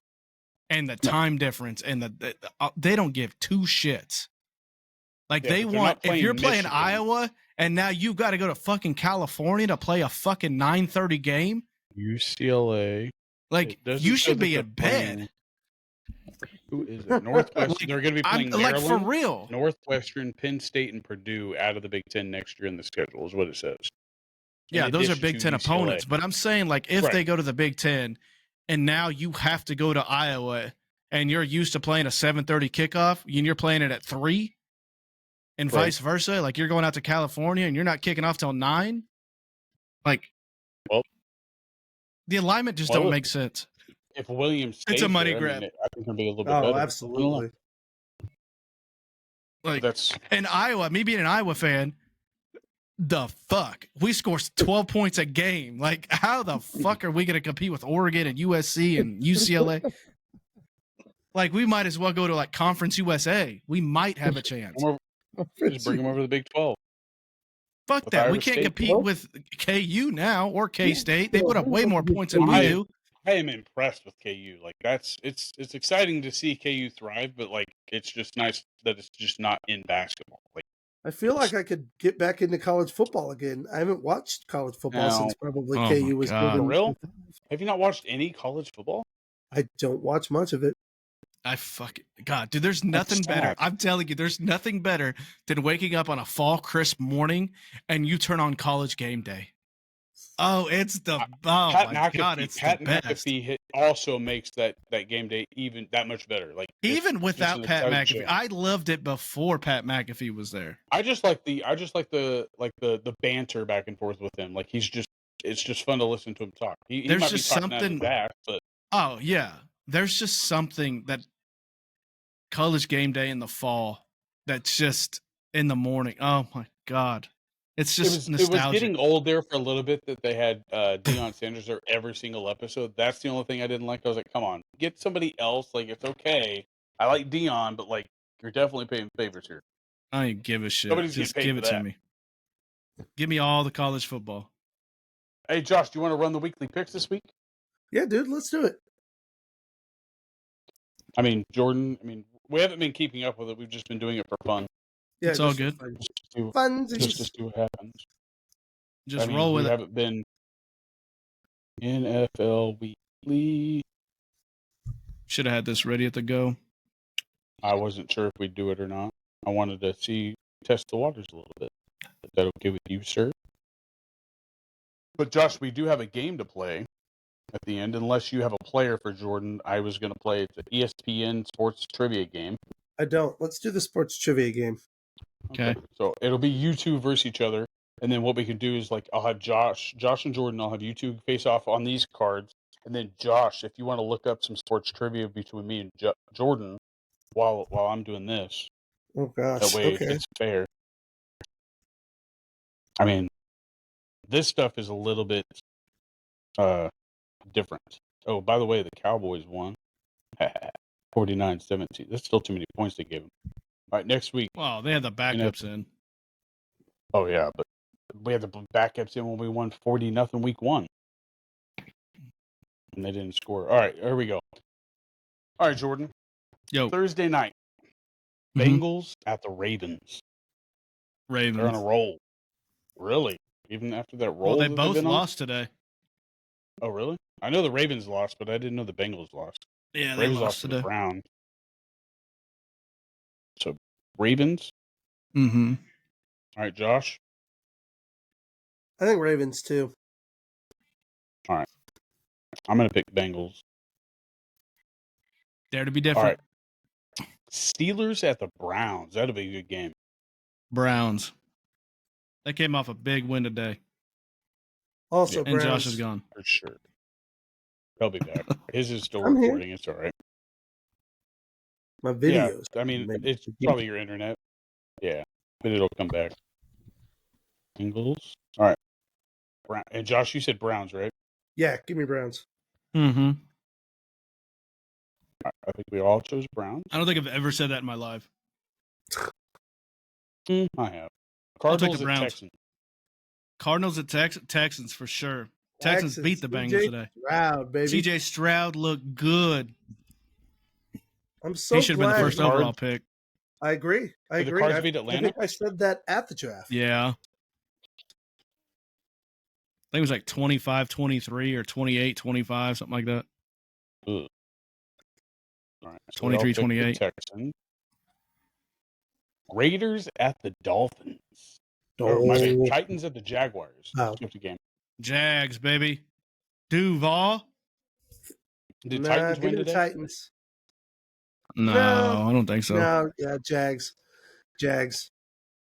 and the time difference, and they don't give two shits. Like they want, if you're playing Iowa and now you've got to go to fucking California to play a fucking 9:30 game. UCLA. Like you should be in bed. Who is it? Northwestern. They're going to be playing Maryland, like for real. Northwestern, Penn State, and Purdue out of the Big Ten next year in the schedule is what it says. Yeah, those are Big Ten opponents. But I'm saying, like, if they go to the Big Ten and now you have to go to Iowa and you're used to playing a 7:30 kickoff and you're playing it at 3 and vice versa, like you're going out to California and you're not kicking off till 9, like, the alignment just don't make sense. If Williams stays it's a money there, grab. I think it'll be a little bit better. Oh, absolutely. Like in Iowa, me being an Iowa fan, the fuck? We score 12 points a game. Like, how the fuck are we going to compete with Oregon and USC and UCLA? Like, we might as well go to like Conference USA. We might have a chance. Just bring them over to the Big 12. Fuck that. We can't compete with KU now or K-State. They put up way more points than we do. I am impressed with KU. Like it's exciting to see KU thrive, but like it's just nice that it's just not in basketball. Like I feel like I could get back into college football again. I haven't watched college football since probably KU was good. For real? Have you not watched any college football? I don't watch much of it. God, dude, there's nothing better. I'm telling you, there's nothing better than waking up on a fall crisp morning and you turn on College Game Day. Oh, it's the Pat my God, it's Pat the best. McAfee also makes that game day even that much better. Like even without an Pat exciting McAfee, show. I loved it before Pat McAfee was there. I just like the banter back and forth with him. Like it's just fun to listen to him talk. He There's might just be talking out of something. his ass, but Oh yeah, there's just something that College Game Day in the fall that's just in the morning. Oh my God. It's just nostalgic. It was getting old there for a little bit that they had Deion Sanders there every single episode. That's the only thing I didn't like. I was like, come on, get somebody else. Like, it's okay. I like Deion, but like, you're definitely paying favors here. I ain't give a shit. Nobody's Just getting paid give for it that. to me. Give me all the college football. Hey, Josh, do you want to run the weekly picks this week? Yeah, dude, let's do it. I mean, Jordan, we haven't been keeping up with it. We've just been doing it for fun. Yeah, It's all good. Fun. Just to see what happens. Just roll with we it. haven't been NFL Weekly. Should have had this ready at the go. I wasn't sure if we'd do it or not. I wanted to test the waters a little bit. Is that okay with you, sir? But Josh, we do have a game to play at the end, unless you have a player for Jordan. I was going to play it's an ESPN sports trivia game. I don't. Let's do the sports trivia game. Okay. So it'll be you two versus each other. And then what we can do is I'll have Josh and Jordan, I'll have you two face off on these cards. And then Josh, if you want to look up some sports trivia between me and Jordan while I'm doing this. Oh gosh. That way Okay. it's fair. This stuff is a little bit different. Oh, by the way, the Cowboys won. 49-17. That's still too many points they gave them. All right, next week. Wow, they had the backups in. Oh, yeah, but we had the backups in when we won 40-0 week 1. And they didn't score. All right, here we go. All right, Jordan. Yo. Thursday night. Bengals at the Ravens. Ravens. They're on a roll. Really? Even after that roll? Well, they both lost today. Oh, really? I know the Ravens lost, but I didn't know the Bengals lost. Yeah, they Ravens lost to today. the Browns. So, Ravens? Mm-hmm. All right, Josh? I think Ravens, too. All right. I'm going to pick Bengals. Dare to be different. All right. Steelers at the Browns. That'll be a good game. Browns. They came off a big win today. Also, and Browns. Josh is gone. For sure. He'll be back. His is still I'm recording. here. It's all right. My videos. Yeah, it's probably your internet. Yeah, but it'll come back. Bengals. All right. And Josh, you said Browns, right? Yeah, give me Browns. Mm-hmm. Right, I think we all chose Browns. I don't think I've ever said that in my life. I have. I'll take Cardinals the at Browns. Texans. Cardinals at Texans for sure. Texans beat the Bengals today. Stroud, baby. CJ Stroud looked good. I'm so he should have been the first glad. overall pick. I agree. I Did the agree. Cards beat Atlanta? I think I said that at the draft. Yeah. I think it was like 25-23 or 28-25, something like that. Ugh. All right. 23-28. Texans. Raiders at the Dolphins. Oh. My bad. Titans at the Jaguars. Oh. Skipped a game. Jags, baby. Duval? Did Nah, Titans give win me the today? Titans. No, I don't think so. No, yeah, Jags.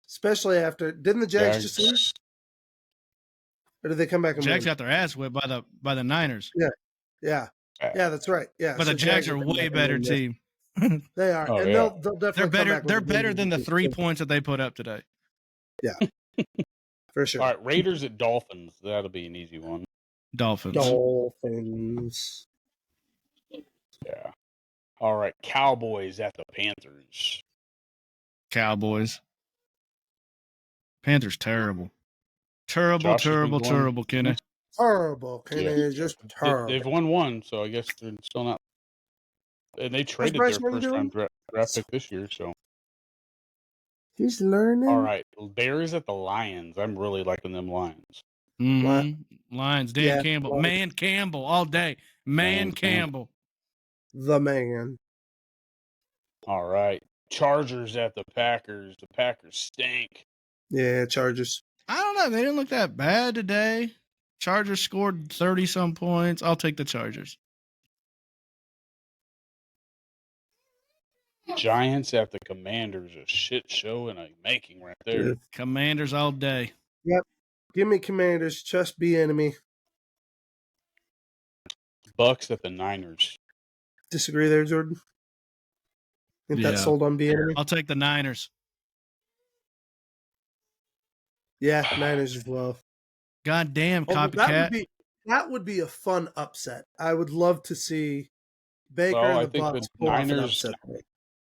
Especially after didn't the Jags just lose? Or did they come back and Jags win? got their ass whipped by the Niners. Yeah, that's right. Yeah, But the Jags are a way better team. They are, Oh, and yeah. they'll definitely They're come better. back with They're a win. better than the 3 points that they put up today. Yeah, for sure. All right, Raiders at Dolphins. That'll be an easy one. Dolphins. Dolphins. Yeah. All right, Cowboys at the Panthers. Cowboys. Panthers terrible. Terrible, Josh, terrible, have you won? terrible, Kenny. Terrible. Just terrible. They've won one, so I guess they're still not. And they traded Bryce their Young first round draft pick this year, so. He's learning. All right, Bears at the Lions. I'm really liking them Lions. Mm-hmm. Lions. Dan Yeah. Campbell. Man Campbell all day. Man Man Campbell. the man. All right. Chargers at the Packers. The Packers stink. Yeah, Chargers. I don't know. They didn't look that bad today. Chargers scored 30-some points. I'll take the Chargers. Giants at the Commanders. A shit show and a making right there. Yeah. Commanders all day. Yep. Give me Commanders. Trust be enemy. Bucks at the Niners. Disagree there, Jordan? Think Yeah. that sold on be enemy? I'll take the Niners. Yeah, Niners as well. God damn, Oh, copycat. that would be a fun upset. I would love to see Baker Well, I and the think the Bucks pull off an Niners- upset.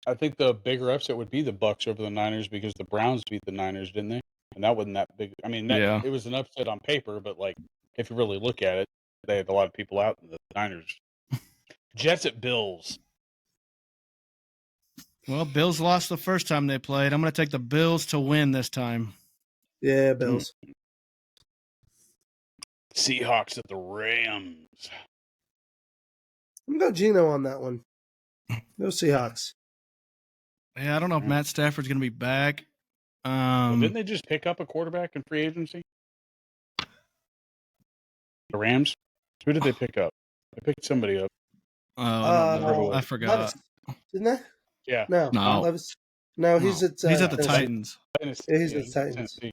I think the bigger upset would be the Bucks over the Niners because the Browns beat the Niners, didn't they? And that wasn't that big. I mean, Yeah. it was an upset on paper, but like if you really look at it, they had a lot of people out in the Niners. Jets at Bills. Well, Bills lost the first time they played. I'm going to take the Bills to win this time. Yeah, Bills. Seahawks at the Rams. I'm going to go Geno on that one. No Seahawks. Yeah, I don't know if Matt Stafford's going to be back. Well, didn't they just pick up a quarterback in free agency? The Rams? Who did they pick up? They picked somebody up. I forgot. Levis, didn't they? Yeah. No. No. Levis. No, he's at He's at the Tennessee. Titans. Tennessee. Yeah, he's the Yeah, Titans. Tennessee.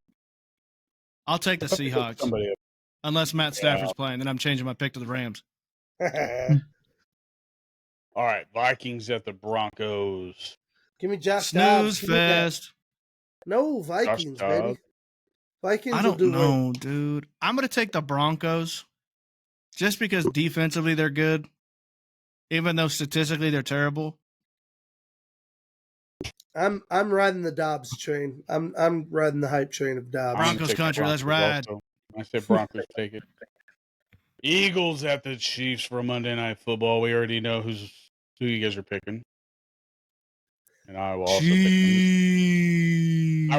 I'll take the I thought they picked Seahawks. somebody up. Unless Matt Stafford's playing, then I'm changing my pick to the Rams. All right. Vikings at the Broncos. Give me Josh Dobbs. Snooze Give me that. fest. No, Vikings, Josh baby. Dobbs. Vikings I will don't do well. know, dude. I'm going to take the Broncos just because defensively they're good, even though statistically they're terrible. I'm riding the Dobbs train. I'm riding the hype train of Dobbs. I'm gonna Broncos take the country, let's Broncos ride. also. I said Broncos take it. Eagles at the Chiefs for Monday Night Football. We already know who you guys are picking. And I will also pick them.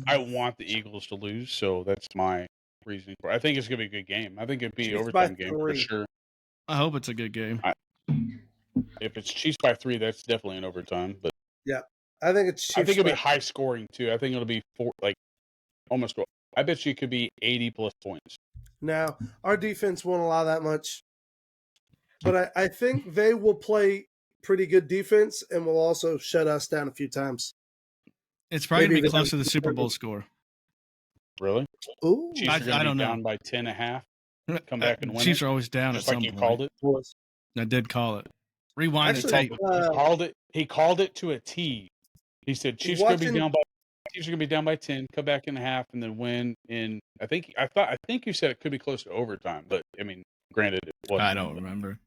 I want the Eagles to lose, so that's my reasoning for it. I think it's gonna be a good game. I think it'd be an Chiefs by overtime game for 3. sure. I hope it's a good game. If it's Chiefs by 3, that's definitely an overtime. But I think it's Chiefs. I think it'll be by- high scoring too. I think it'll be almost. I bet you it could be 80 plus points. Now, our defense won't allow that much. But I think they will play pretty good defense and will also shut us down a few times. It's probably going to Maybe be close to they- the Super Bowl score. Really? Ooh. Chiefs are I going to don't be know. down by 10.5. Come back and win Chiefs it? are always down Just at like some you point. called it. I did call it. Rewind the Actually, tape. He called it to a T. He said Chiefs are going to be down by. Chiefs are going to be down by 10. Come back in a half and then win. In I think you said it could be close to overtime, but I mean, granted, it wasn't. I don't remember.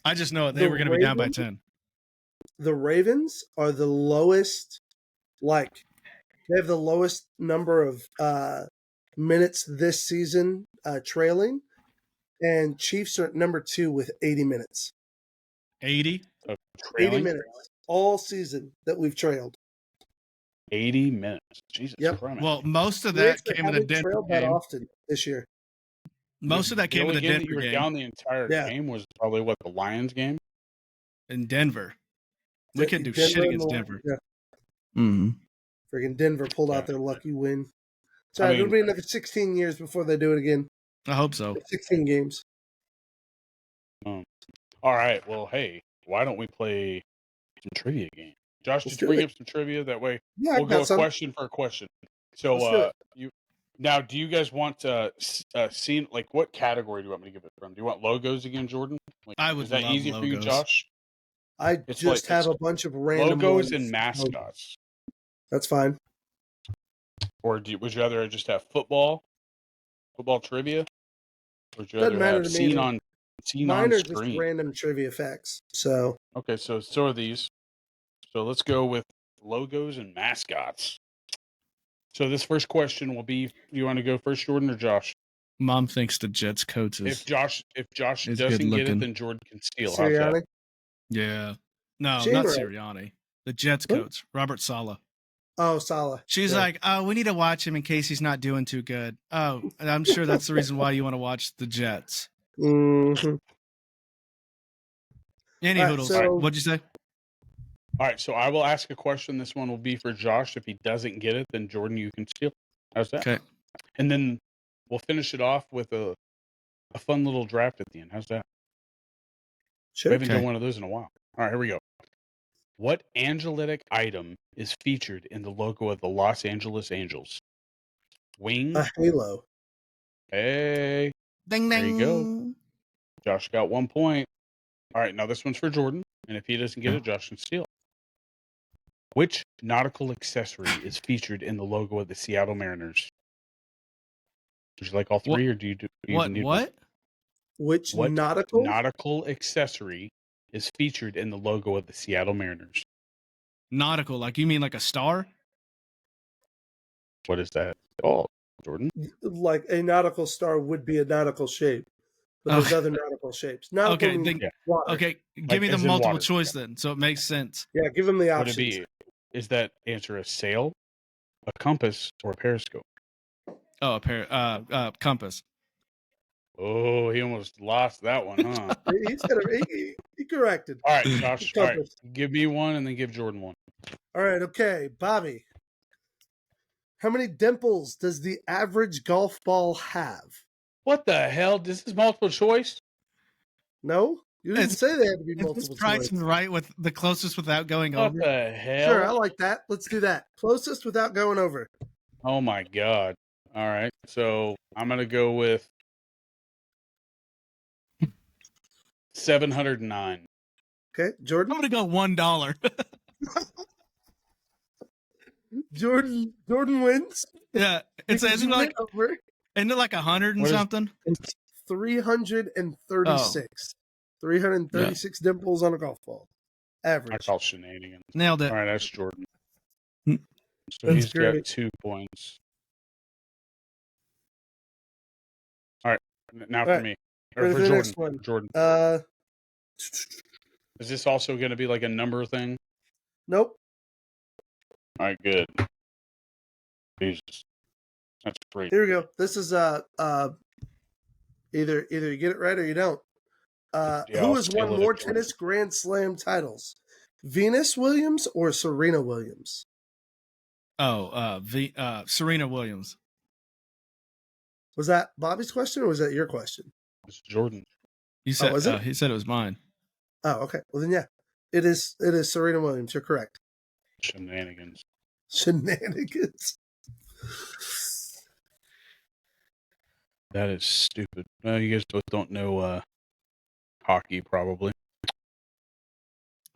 I just know they The were going to be down by Ravens? 10. The Ravens are the lowest, they have the lowest number of minutes this season trailing, and Chiefs are at number 2 with 80 minutes. 80? 80 Trailing? minutes all season that we've trailed. 80 minutes. Jesus Yep. Christ. Well, most of We that actually came in the haven't Denver trailed that game. often this year. Most of that came in the only game that you Denver were game. down the entire Yeah. game was probably the Lions game. In Denver. We couldn't do Denver shit and against the- Denver. Yeah, Mm-hmm. freaking Denver pulled out Yeah. their lucky win. Sorry, I mean- it'll be another 16 years before they do it again. I hope so. 16 games. All right. Well, hey, why don't we play some trivia game? Josh, Let's did you do bring it. up some trivia? That way Yeah, we'll I go got some. question for a question. So, Let's do it. Now, do you guys want scene? Like, what category do you want me to give it from? Do you want logos again, Jordan? Like, I would is that love easy for you, logos. Josh? I It's just have it's a bunch of random logos ones. and mascots, That's fine. or would you rather just have football trivia, or would you Doesn't rather matter have to me seen either. on Mine are just screen? random trivia facts. So Okay, so are these. So let's go with logos and mascots. So this first question will be: do you want to go first, Jordan, or Josh? Mom thinks the Jets coach If is. Josh is doesn't good get it, looking. then Jordan can steal. How's Sirianni, that? Yeah. No, She not right. Sirianni. The Jets Who? coach, Robert Saleh. oh Salah. She's Yeah. like, oh, we need to watch him in case he's not doing too good. Oh, and I'm sure that's the reason why you want to watch the Jets. Mhm. Any All right, hoodles. so- What'd you say? All right, so I will ask a question. This one will be for Josh. If he doesn't get it, then Jordan, you can steal. How's that? Okay. And then we'll finish it off with a fun little draft at the end. How's that? Sure. We haven't Okay. done one of those in a while. All right, here we go. What angelic item is featured in the logo of the Los Angeles Angels? Wing. A halo. Hey, Ding there ding. you go. Josh got 1 point. All right, now this one's for Jordan. And if he doesn't get it, Josh can steal. Which nautical accessory is featured in the logo of the Seattle Mariners? Would you like all three, or do you What? need What? Which What nautical? nautical accessory is featured in the logo of the Seattle Mariners? Nautical. Like you mean like a star? What is that? Oh, Jordan. Like a nautical star would be a nautical shape. But there's Okay. other nautical shapes. Nautical Okay, means Yeah. water. Okay. Like, Give me the as in multiple water. choice then, so it makes sense. Yeah, give them the Would options. it be? Is that answer a sail, a compass, or a periscope? Oh, a pair. Compass. Oh, he almost lost that one, huh? He corrected. All right, Josh. All right, Compass. give me one, and then give Jordan one. All right, okay, Bobby. How many dimples does the average golf ball have? What the hell? This is multiple choice. No? You didn't It's- say they had to be Is this multiple price choice. and right with the closest without going What over? the hell? Sure, I like that. Let's do that. Closest without going over. Oh my god. All right. So I'm gonna go with 709. Okay, I'm Jordan. gonna go $1. Jordan wins. Yeah, it's Because you like went over. isn't it like 100 and What is- something? It's 336. 336 dimples on a golf ball. I Average. call shenanigans. Nailed it. All right, that's Jordan. Hmm. So That's he's got great. 2 points. All right, now All for right, me. Or ready for for the Jordan. next one? Jordan. Is this also going to be like a number thing? Nope. All right, good. Jesus. That's great. Here we go. This is either you get it right or you don't. Yeah, Who I'll has steal won it more if Jordan- tennis Grand Slam titles? Venus Williams or Serena Williams? Oh, Serena Williams. Was that Bobby's question or was that your question? It's Jordan. You said is it? he said it was mine. Oh, okay. Well then, yeah, it is Serena Williams. You're correct. Shenanigans. Shenanigans. That is stupid. You guys both don't know hockey, probably.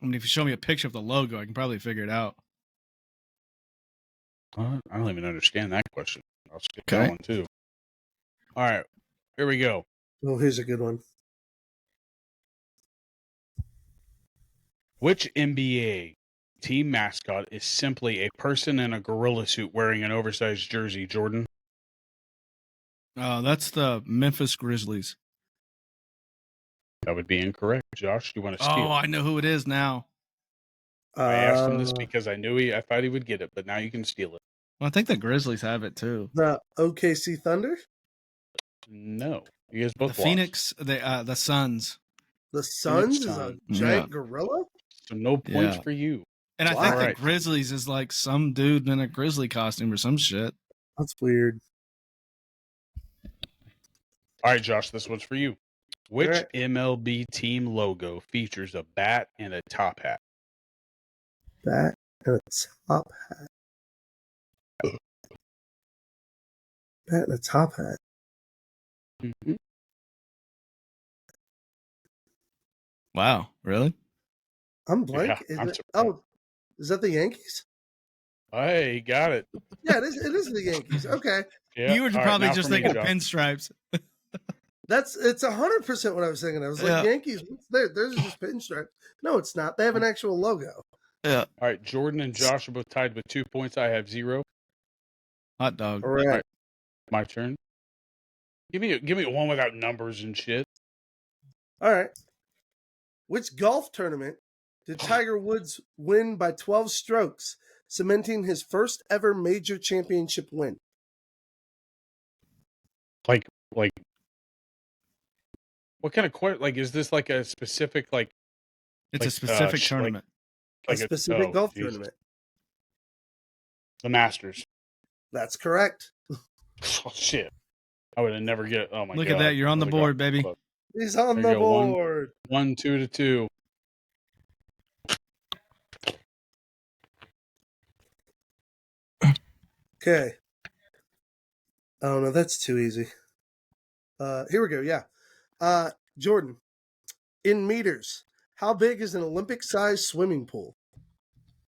I mean, if you show me a picture of the logo, I can probably figure it out. I don't even understand that question. I'll skip Okay. that one too. All right, here we go. Oh, here's a good one. Which NBA team mascot is simply a person in a gorilla suit wearing an oversized jersey, Jordan? That's the Memphis Grizzlies. That would be incorrect. Josh, you want to steal? Oh, I know who it is now. I asked him this Uh, because I thought he would get it, but now you can steal it. Well, I think the Grizzlies have it too. the OKC Thunder, No, you guys both The lost. Phoenix, the Suns, the Suns is a Suns. giant Yeah. gorilla. So no points Yeah. for you. and I Why? think Alright. the Grizzlies is like some dude in a grizzly costume or some shit. That's weird. All right, Josh, this one's for you. Which Alright. MLB team logo features a bat and a top hat? Bat and a top hat. Bat and a top hat. Mhm. Wow, really? I'm blank. Yeah, I'm is surprised. is that the Yankees? Hey, got it. Yeah, it is. It is the Yankees. Okay, Yeah. You were All right, probably now just for me, thinking Josh. pinstripes. it's 100% what I was thinking. I was like, Yeah. Yankees. What's there? There's just pinstripe. No, it's not. They have an actual logo. Yeah, All right, Jordan and Josh are both tied with 2 points. I have 0. hot dog. All right. My turn. Give me one without numbers and shit. All right. Which golf tournament did Tiger Woods win by 12 strokes, cementing his first ever major championship win? Like what kind of question? Like, is this like a specific like It's a specific tournament. A specific golf Jesus. tournament. The Masters. That's correct. Oh, shit. I would have never get it. Oh, my God. Look at that. You're on the board, baby. He's on There the you go. board. 1-2 to 2. Okay. Oh, no, that's too easy. Here we go. Yeah. Jordan, in meters, how big is an Olympic-sized swimming pool?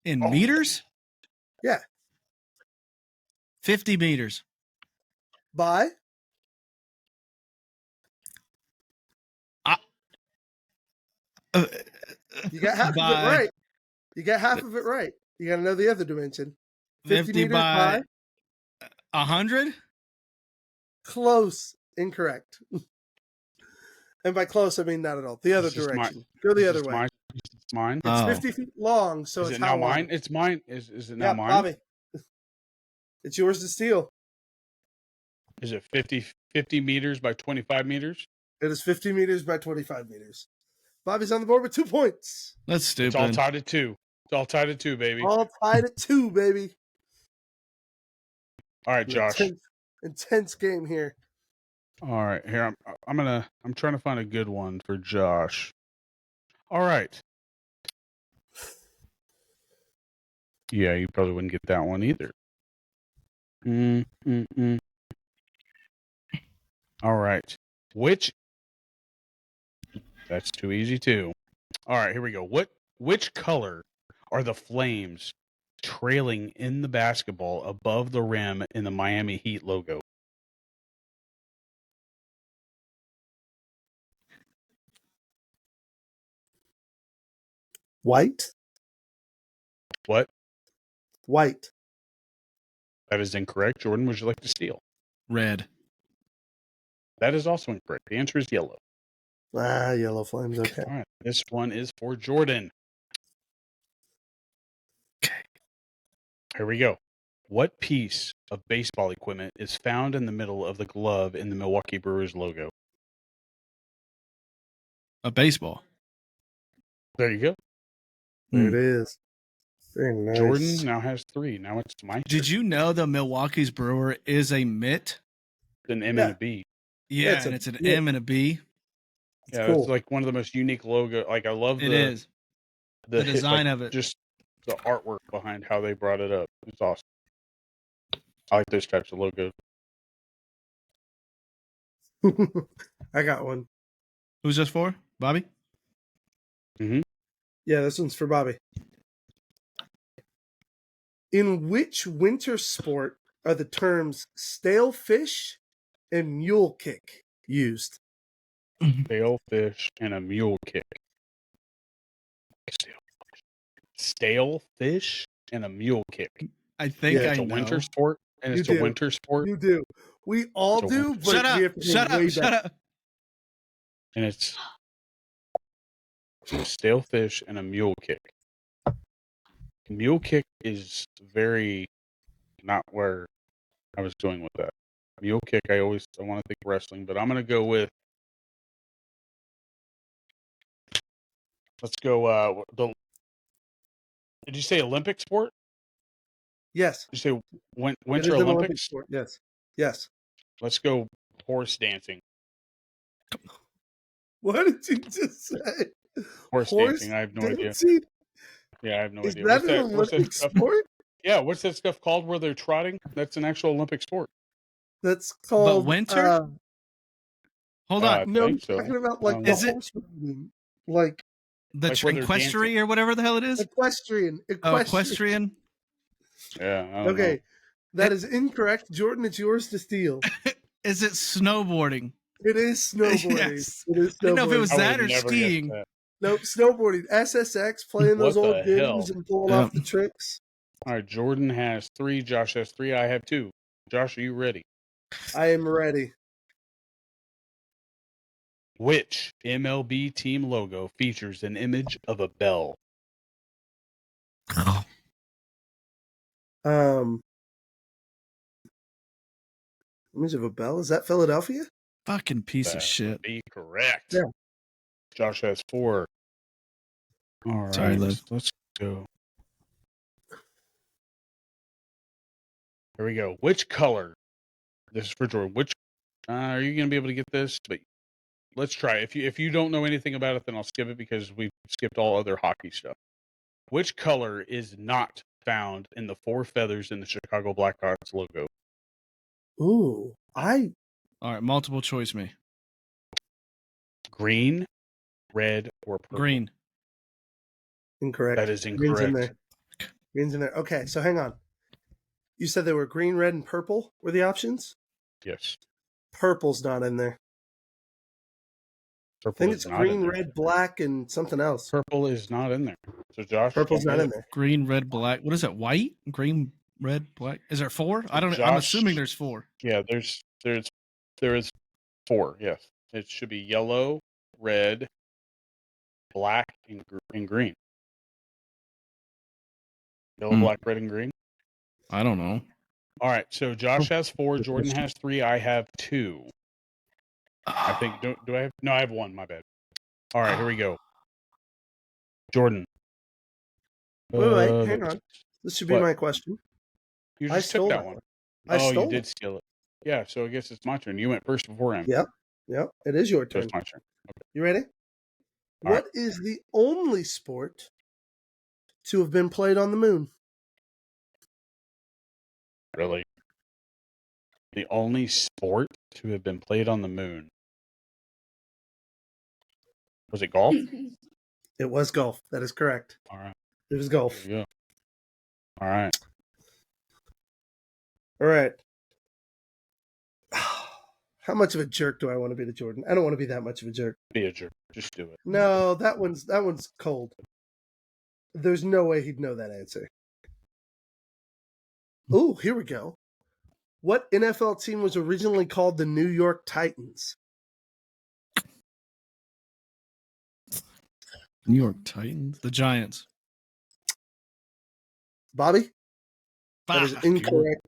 In meters? Yeah. 50 meters. By? You got half of it right. You got half of it right. You got to know the other dimension. 50 meters by 100? Close. Incorrect. And by close, I mean not at all. The other direction. Go the other way. It's mine. It's 50 feet long, so Is it's it how now mine? long? It's mine. Is it now mine? Bobby. It's yours to steal. Is it 50 meters by 25 meters? It is 50 meters by 25 meters. Bobby's on the board with 2 points. That's stupid. It's all tied at 2. It's all tied at 2, baby. All tied at 2, baby. All right, Josh. Intense game here. All right, here I'm trying to find a good one for Josh. All right. Yeah, you probably wouldn't get that one either. All right. That's too easy too. All right, here we go. Which color are the flames trailing in the basketball above the rim in the Miami Heat logo? White? What? White. That is incorrect. Jordan, would you like to steal? Red. That is also incorrect. The answer is yellow. Yellow flames. Okay. All right. This one is for Jordan. Okay. Here we go. What piece of baseball equipment is found in the middle of the glove in the Milwaukee Brewers logo? A baseball. There you go. There it is. Very nice. Jordan now has 3. Now it's my turn. Did you know the Milwaukee's brewer is a mitt? An M and a B. Yeah, and it's an M and a B. Yeah, cool. it's like one of the most unique logo. Like I love The design of it. Just the artwork behind how they brought it up. It's awesome. I like those types of logos. I got one. Who's this for? Bobby? Mm-hmm. Yeah, this one's for Bobby. In which winter sport are the terms stale fish and mule kick used? Stale fish and a mule kick. Stale fish and a mule kick. I think Yeah, I It's a know. winter sport, and it's You a do. winter sport, You do. We all It's a do, winter- but Shut we have to up! go way Shut back. up! and it's a stale fish and a mule kick. Mule kick is very not where I was going with that. Mule kick, I want to think wrestling, but I'm going to go with. Let's go. Did you say Olympic sport? Yes. Did you say It is Winter an Olympic Olympics? sport. Yes. Yes. Let's go horse dancing. What did you just say? Horse dancing. I have no idea. dancing? Yeah, I have no Is idea. that What's an what's Olympic stuff? sport? Yeah, what's that stuff called where they're trotting? That's an actual Olympic sport. That's called winter? Hold I on. no, I'm think so. talking about like Is the it- horse riding. Like The Like where they're equestrian or whatever the hell it is? equestrian. Oh, equestrian. Yeah. I don't Okay. know. That is incorrect. Jordan, it's yours to steal. Is it snowboarding? It is snowboarding. Yes. It is I didn't know if it snowboarding. was I that would've or never guessed skiing. that. Nope, snowboarding. SSX, playing those What old the games hell? and pulling Yeah. off the tricks. All right, Jordan has 3. Josh has 3. I have 2. Josh, are you ready? I am ready. Which MLB team logo features an image of a bell? Image of a bell? Is that Philadelphia? Fucking piece That of shit. would be correct. Yeah. Josh has 4. All right. Sorry, Liv. Let's go. Here we go. Which color? This is for Jordan. Which are you going to be able to get this? But let's try. If you don't know anything about it, then I'll skip it because we've skipped all other hockey stuff. Which color is not found in the 4 feathers in the Chicago Blackhawks logo? Ooh, All right, multiple choice me. Green, red, or purple? Green. incorrect. That is Green's in incorrect. there. Green's in there. Okay, so hang on. You said they were green, red, and purple were the options? Yes. Purple's not in there. I Purple think is it's not in green, there. red, black, and something else. Purple is not in there. So Josh, Purple's not in there. Green, red, black. What is it? White? Green, red, black. Is there 4? I don't know. I'm Josh- assuming there's 4. Yeah, there is 4. Yes, it should be yellow, red, black, and green. Yellow, black, red, and green. I don't know. All right, so Josh has 4, Jordan has 3, I have 2. I think do I have? No, I have 1. My bad. All right, here we go. Jordan. Wait, hang on. This should be what? my question. You I just took stole that that one. one. I Oh, stole you did it. steal it. Yeah, so I guess it's my turn. You went first before him. Yep, it is your So turn. it's my turn. You ready? All What is the only sport to have been played on the moon? Really? The only sport to have been played on the moon. Was it golf? It was golf. That is correct. All right. It was golf. There you go. All right. All right. How much of a jerk do I want to be to Jordan? I don't want to be that much of a jerk. Be a jerk. Just do it. No, that one's cold. There's no way he'd know that answer. Ooh, here we go. What NFL team was originally called the New York Titans? New York Titans. The Giants. Bobby? That is Fuck. incorrect.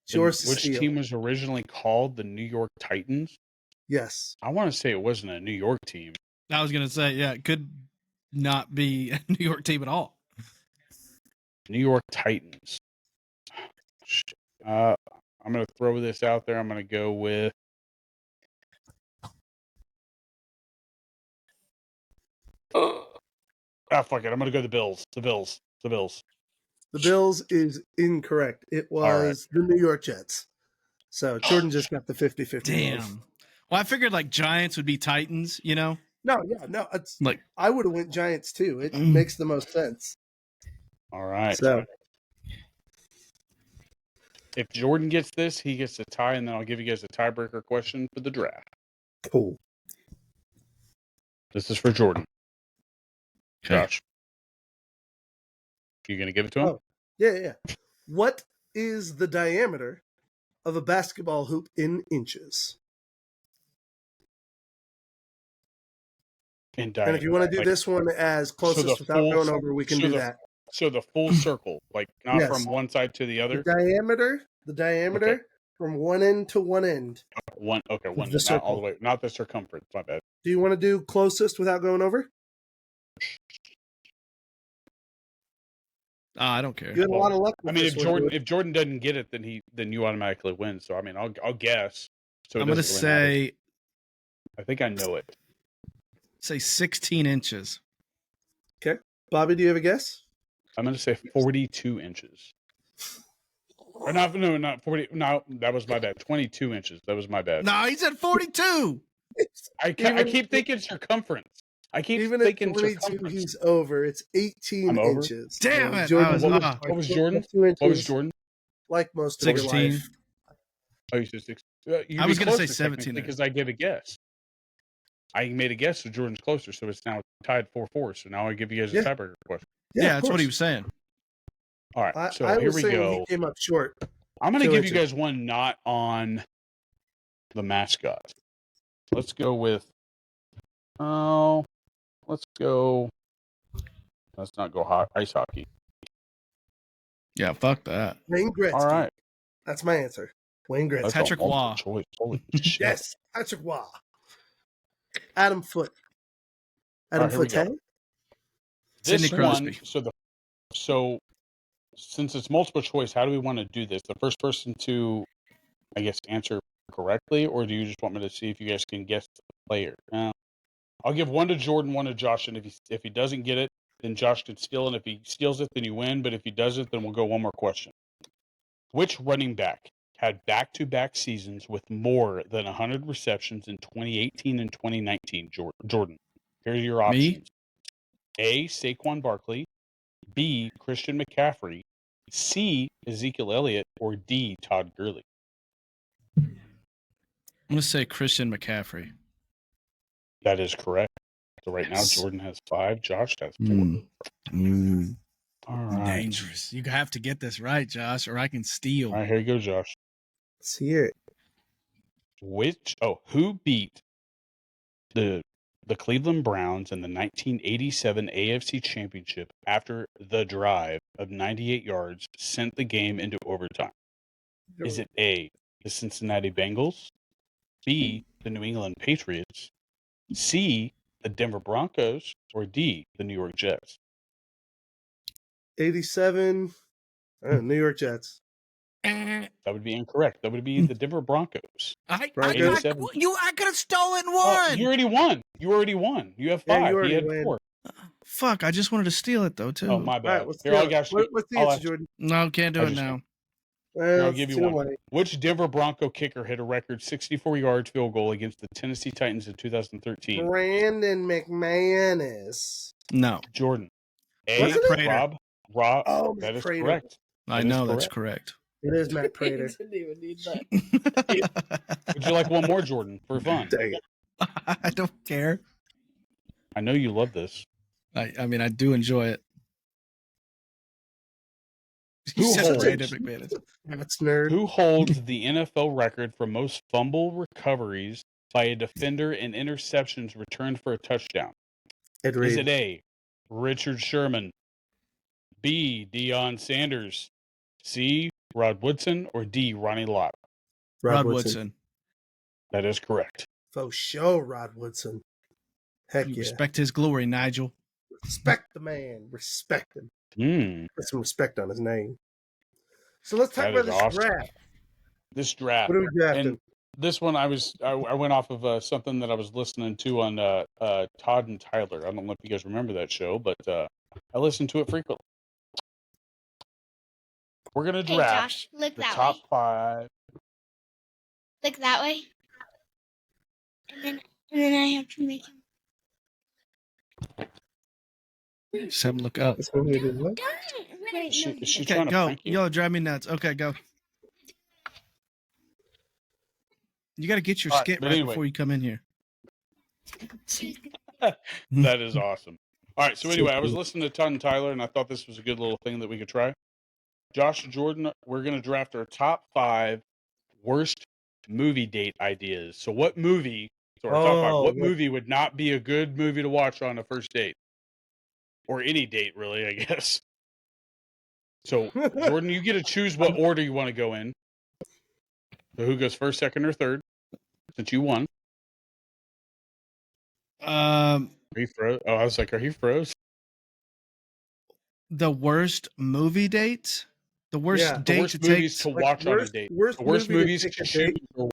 It's And yours to which steal. team was originally called the New York Titans? Yes. I want to say it wasn't a New York team. I was gonna say, yeah, it could not be a New York team at all. New York Titans. I'm going to throw this out there. I'm going to go with fuck it. I'm going to go the Bills. The Bills. The Bills is incorrect. It was the New York Jets. So Jordan just got the 50-50. Damn. Well, I figured like Giants would be Titans, you know? No. It's Like, I would have went Giants too. It makes the most sense. All right. So If Jordan gets this, he gets a tie, and then I'll give you guys a tiebreaker question for the draft. cool. This is for Jordan. okay. Josh. You going to give it to him? Oh. Yeah. What is the diameter of a basketball hoop in inches? In And if you want to do this one as closest without going over, we can do that. So the full circle, like not Yes. from one side to the other. The diameter Okay. from one end to one end. One The not all the circle. way, not the circumference. My bad. Do you want to do closest without going over? I don't care. You had a lot of luck. I With mean, this if one, Jordan dude. doesn't get it, then you automatically win. So I mean, I'll guess. So it I'm gonna doesn't really matter. say I think I know it. 16 inches. Bobby, do you have a guess? I'm gonna say 42 inches. Or not 40. No, that was my bad. 22 inches. That was my bad. No, he said 42. I keep thinking circumference. I keep Even at thinking 22, circumference. he's over. It's 18 I'm over? inches. Damn it. Jordan, What was Jordan? 2 inches, What was Jordan? like most of your 16. life. Oh, you said 6. I was gonna say 17 because I gave a guess. I made a guess, so Jordan's closer. So it's now tied 4-4. So now I give you guys a Yeah. tiebreaker question. Yeah, of that's what he course. was saying. All right. So I here was we saying go. he came up short. I'm going to 2 give you inches. guys one not on the mascot. Let's go with. Oh, let's go. Let's not go ice hockey. Yeah, fuck that. Wayne Gretzky. All right. That's my answer. Wayne Gretzky. That's a Patrick multiple Waugh. choice. Holy shit. Yes. Patrick Waugh. Adam Foote. All Adam right, here we Foote. go. Sidney one, Crosby. so since it's multiple choice, how do we want to do this? The first person to, I guess, answer correctly, or do you just want me to see if you guys can guess the player? I'll give one to Jordan, one to Josh, and if he doesn't get it, then Josh can steal it. And if he steals it, then you win. But if he doesn't, then we'll go one more question. Which running back had back-to-back seasons with more than 100 receptions in 2018 and 2019, Jordan? Here are your options. Me? A, Saquon Barkley. B, Christian McCaffrey. C, Ezekiel Elliott. Or D, Todd Gurley. I'm going to say Christian McCaffrey. That is correct. So right now, Jordan has 5. Josh has 4. All right. Dangerous. You have to get this right, Josh, or I can steal. All right, here you go, Josh. Let's hear it. Who beat the Cleveland Browns in the 1987 AFC Championship after the drive of 98 yards sent the game into overtime? Is it A, the Cincinnati Bengals, B, the New England Patriots, C, the Denver Broncos, or D, the New York Jets? 87, New York Jets. That would be incorrect. That would be the Denver Broncos. Broncos? I could have stolen one. Oh, you already won. You have 5. you He had win. 4. Fuck, I just wanted to steal it, though, too. Oh, my All bad. right, what's Here, I'll the answer, Jordan? No, can't do it now. Here, I'll give you one. Which Denver Bronco kicker hit a record 64-yard field goal against the Tennessee Titans in 2013? Brandon McManus. No. Jordan. Wasn't it? Prater. Rob. Oh, That is Prater. correct. I know that's correct. It is Matt Prater. Didn't even need that. Would you like one more, Jordan, for fun? Dang it. I don't care. I know you love this. I mean, I do enjoy it. Who holds- That's nerd. Who holds the NFL record for most fumble recoveries by a defender and interceptions returned for a touchdown? Ed Is Reed. it A, Richard Sherman, B, Deion Sanders, C, Rod Woodson, or D, Ronnie Lott? Rod Woodson. That is correct. For sure, Rod Woodson. Heck You yeah. respect his glory, Nigel. Respect the man. Respect him. Hmm. Put some respect on his name. So let's talk That about is this awesome. draft. This draft. What are we drafting? And this one, I went off of something that I was listening to on Todd and Tyler. I don't know if you guys remember that show, but I listen to it frequently. We're gonna Hey, draft Josh, look the that top way. 5. Look that way. And then I have to make him. Just have him look up. That's what we did. What? Wait, Is no. she Okay, trying to go. prank you? Yo, drive me nuts. Okay, go. You got to get your All right, skit but right anyway. before you come in here. That is awesome. All right, so anyway, I was listening to Todd and Tyler, and I thought this was a good little thing that we could try. Josh and Jordan, we're going to draft our top 5 worst movie date ideas. So what movie, top 5, what movie would not be a good movie to watch on a first date? Or any date, really, I guess. So, Jordan, you get to choose what order you want to go in. So who goes first, second, or third? Since you won. Are you froze? Oh, I was like, are you froze? The worst movie dates? The worst Yeah, the date The worst to take? movies to watch on a date. Worst The worst movie movies to to pick a shoot. date.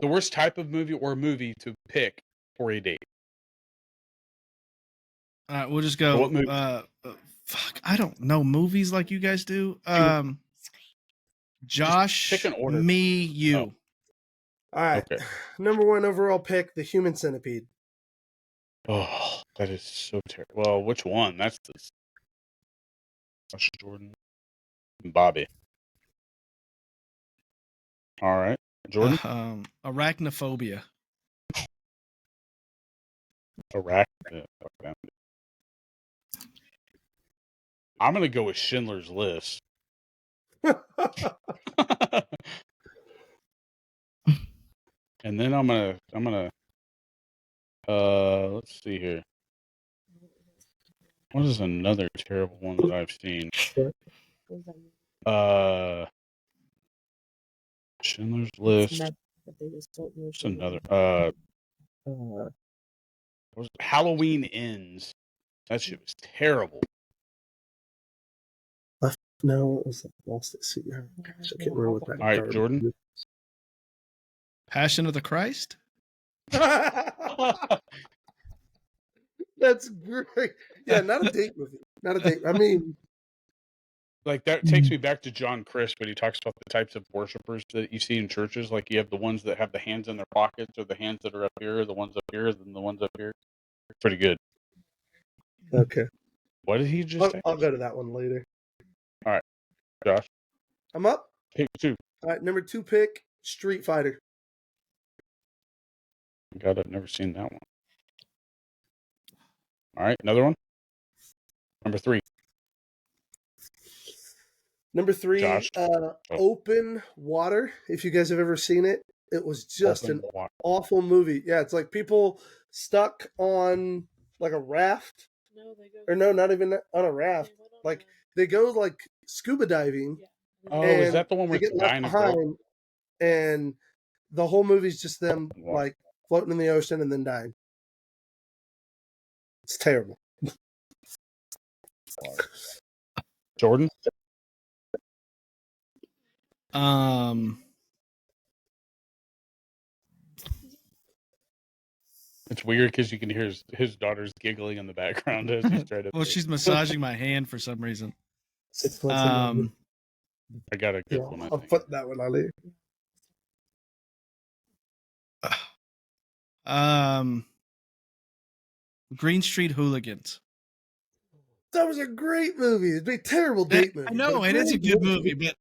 The worst type of movie or movie to pick for a date. We'll just go. What movie? Fuck, I don't know movies like you guys do. Josh, pick an order. me, you. Oh. All right. Okay. Number 1 overall pick, The Human Centipede. Oh, that is so terrible. Well, which one? That's this. Josh, Jordan, and Bobby. All right, Jordan. Arachnophobia. Iraq. I'm gonna go with Schindler's List. And then I'm gonna let's see here. What is another terrible one that I've seen? Schindler's List. What's another? What was it? Halloween Ends. That shit was terrible. No, what was that? Lost at Sea. Oh, gosh, I can't remember what that. All right, Jordan. Passion of the Christ. That's great. Yeah, not a date movie. Not a date. I mean, Like that takes me back to John Chris when he talks about the types of worshipers that you see in churches. Like you have the ones that have the hands in their pockets, or the hands that are up here, or the ones up here, and the ones up here. Pretty good. okay. What did he just say? I'll go to that one later. All right, Josh. I'm up. Pick 2. All right, number 2 pick, Street Fighter. God, I've never seen that one. All right, another one. Number 3. Number 3, Josh. Open Water. If you guys have ever seen it, it was just Open an Water. awful movie. Yeah, it's like people stuck on like a raft. No, they go. Or no, not even on a raft. They went on Like they go like scuba diving. Yeah. Oh, and is that the one where they it's get a guy left and a girl? behind, and the whole movie's just them Wow. like floating in the ocean and then dying. It's terrible. Jordan? It's weird because you can hear his daughter's giggling in the background as he's trying to. Well, she's massaging my hand for some reason. 6 months in the movie. I got a good Yeah, one. I I'll think. put that one on there. Green Street Hooligans. That was a great movie. It'd be a terrible date movie. I know but it is a great good movie, but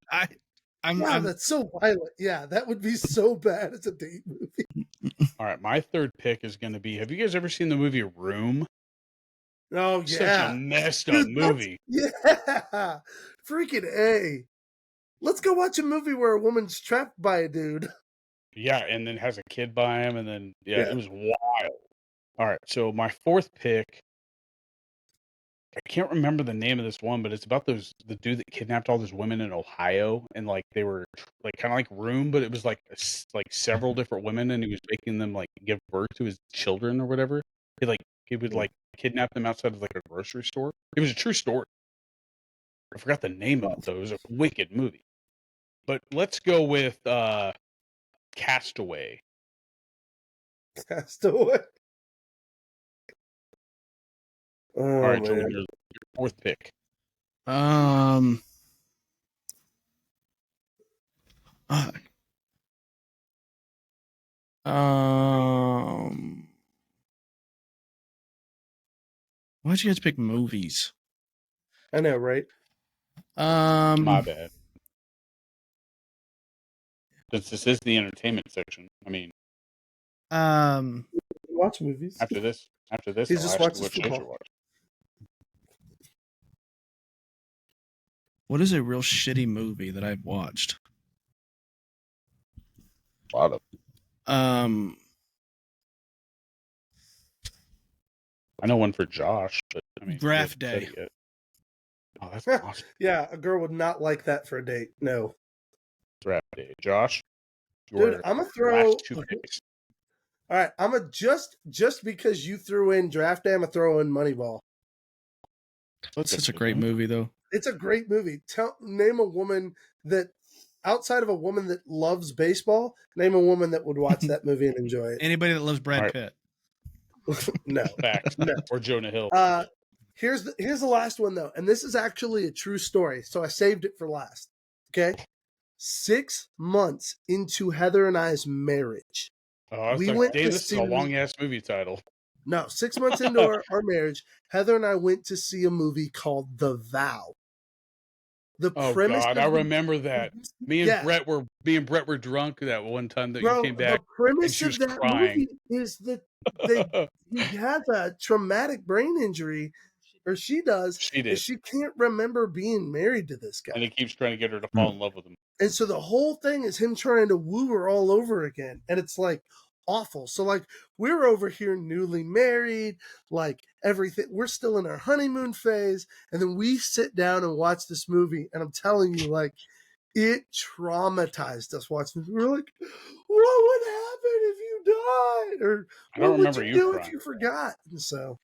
I'm that's so violent. Yeah, that would be so bad as a date movie. All right, my third pick is going to be. Have you guys ever seen the movie Room? Oh Such yeah, a messed up Dude, movie. yeah, freaking A. Let's go watch a movie where a woman's trapped by a dude. Yeah, and then has a kid by him, and then Yeah. it was wild. All right, so my fourth pick. I can't remember the name of this one, but it's about the dude that kidnapped all those women in Ohio, and like they were like kind of like Room, but it was like several different women, and he was making them like give birth to his children or whatever. He would like kidnap them outside of like a grocery store. It was a true story. I forgot the name of it though. It was a wicked movie. But let's go with Castaway. Castaway. Oh, All right, man. Jordan, your fourth pick. Why'd you guys pick movies? I know, right? My bad. This is the entertainment section. I mean, Watch movies. after this, He's I'll just ask watched you what shows football. you're watching. What is a real shitty movie that I've watched? A lot of. I know one for Josh, but I mean, Draft he hasn't Day. said it yet. Oh, that's awesome. Yeah, a girl would not like that for a date. No. Draft Day. Josh, Dude, I'm gonna throw. last 2 picks. All right, I'm gonna just because you threw in Draft Day, I'm gonna throw in Moneyball. That's such a great movie, though. It's a great movie. Name a woman that, outside of a woman that loves baseball, name a woman that would watch that movie and enjoy it. Anybody that loves Brad All right. Pitt. No. Facts. No. Or Jonah Hill. Here's the last one though, and this is actually a true story, so I saved it for last. Okay, 6 months into Heather and I's marriage. Oh, I was we like, went Dave, to this is see- a long ass movie title. No, 6 months into our marriage, Heather and I went to see a movie called The Vow. The Oh premise. God, of I the- remember that. Me and Yeah. Brett were drunk that one time that Bro, you came back. the premise she of was that crying. movie is that he has a traumatic brain injury, or she does, She and did, she can't remember being married to this guy. and he keeps trying to get her to fall in love with him. And so the whole thing is him trying to woo her all over again. And it's like awful. So like we're over here newly married, like everything, we're still in our honeymoon phase. And then we sit down and watch this movie. And I'm telling you, like, it traumatized us watching this. We're like, what would happen if you died? Or I don't what would remember you you do crying. if you forgot? And so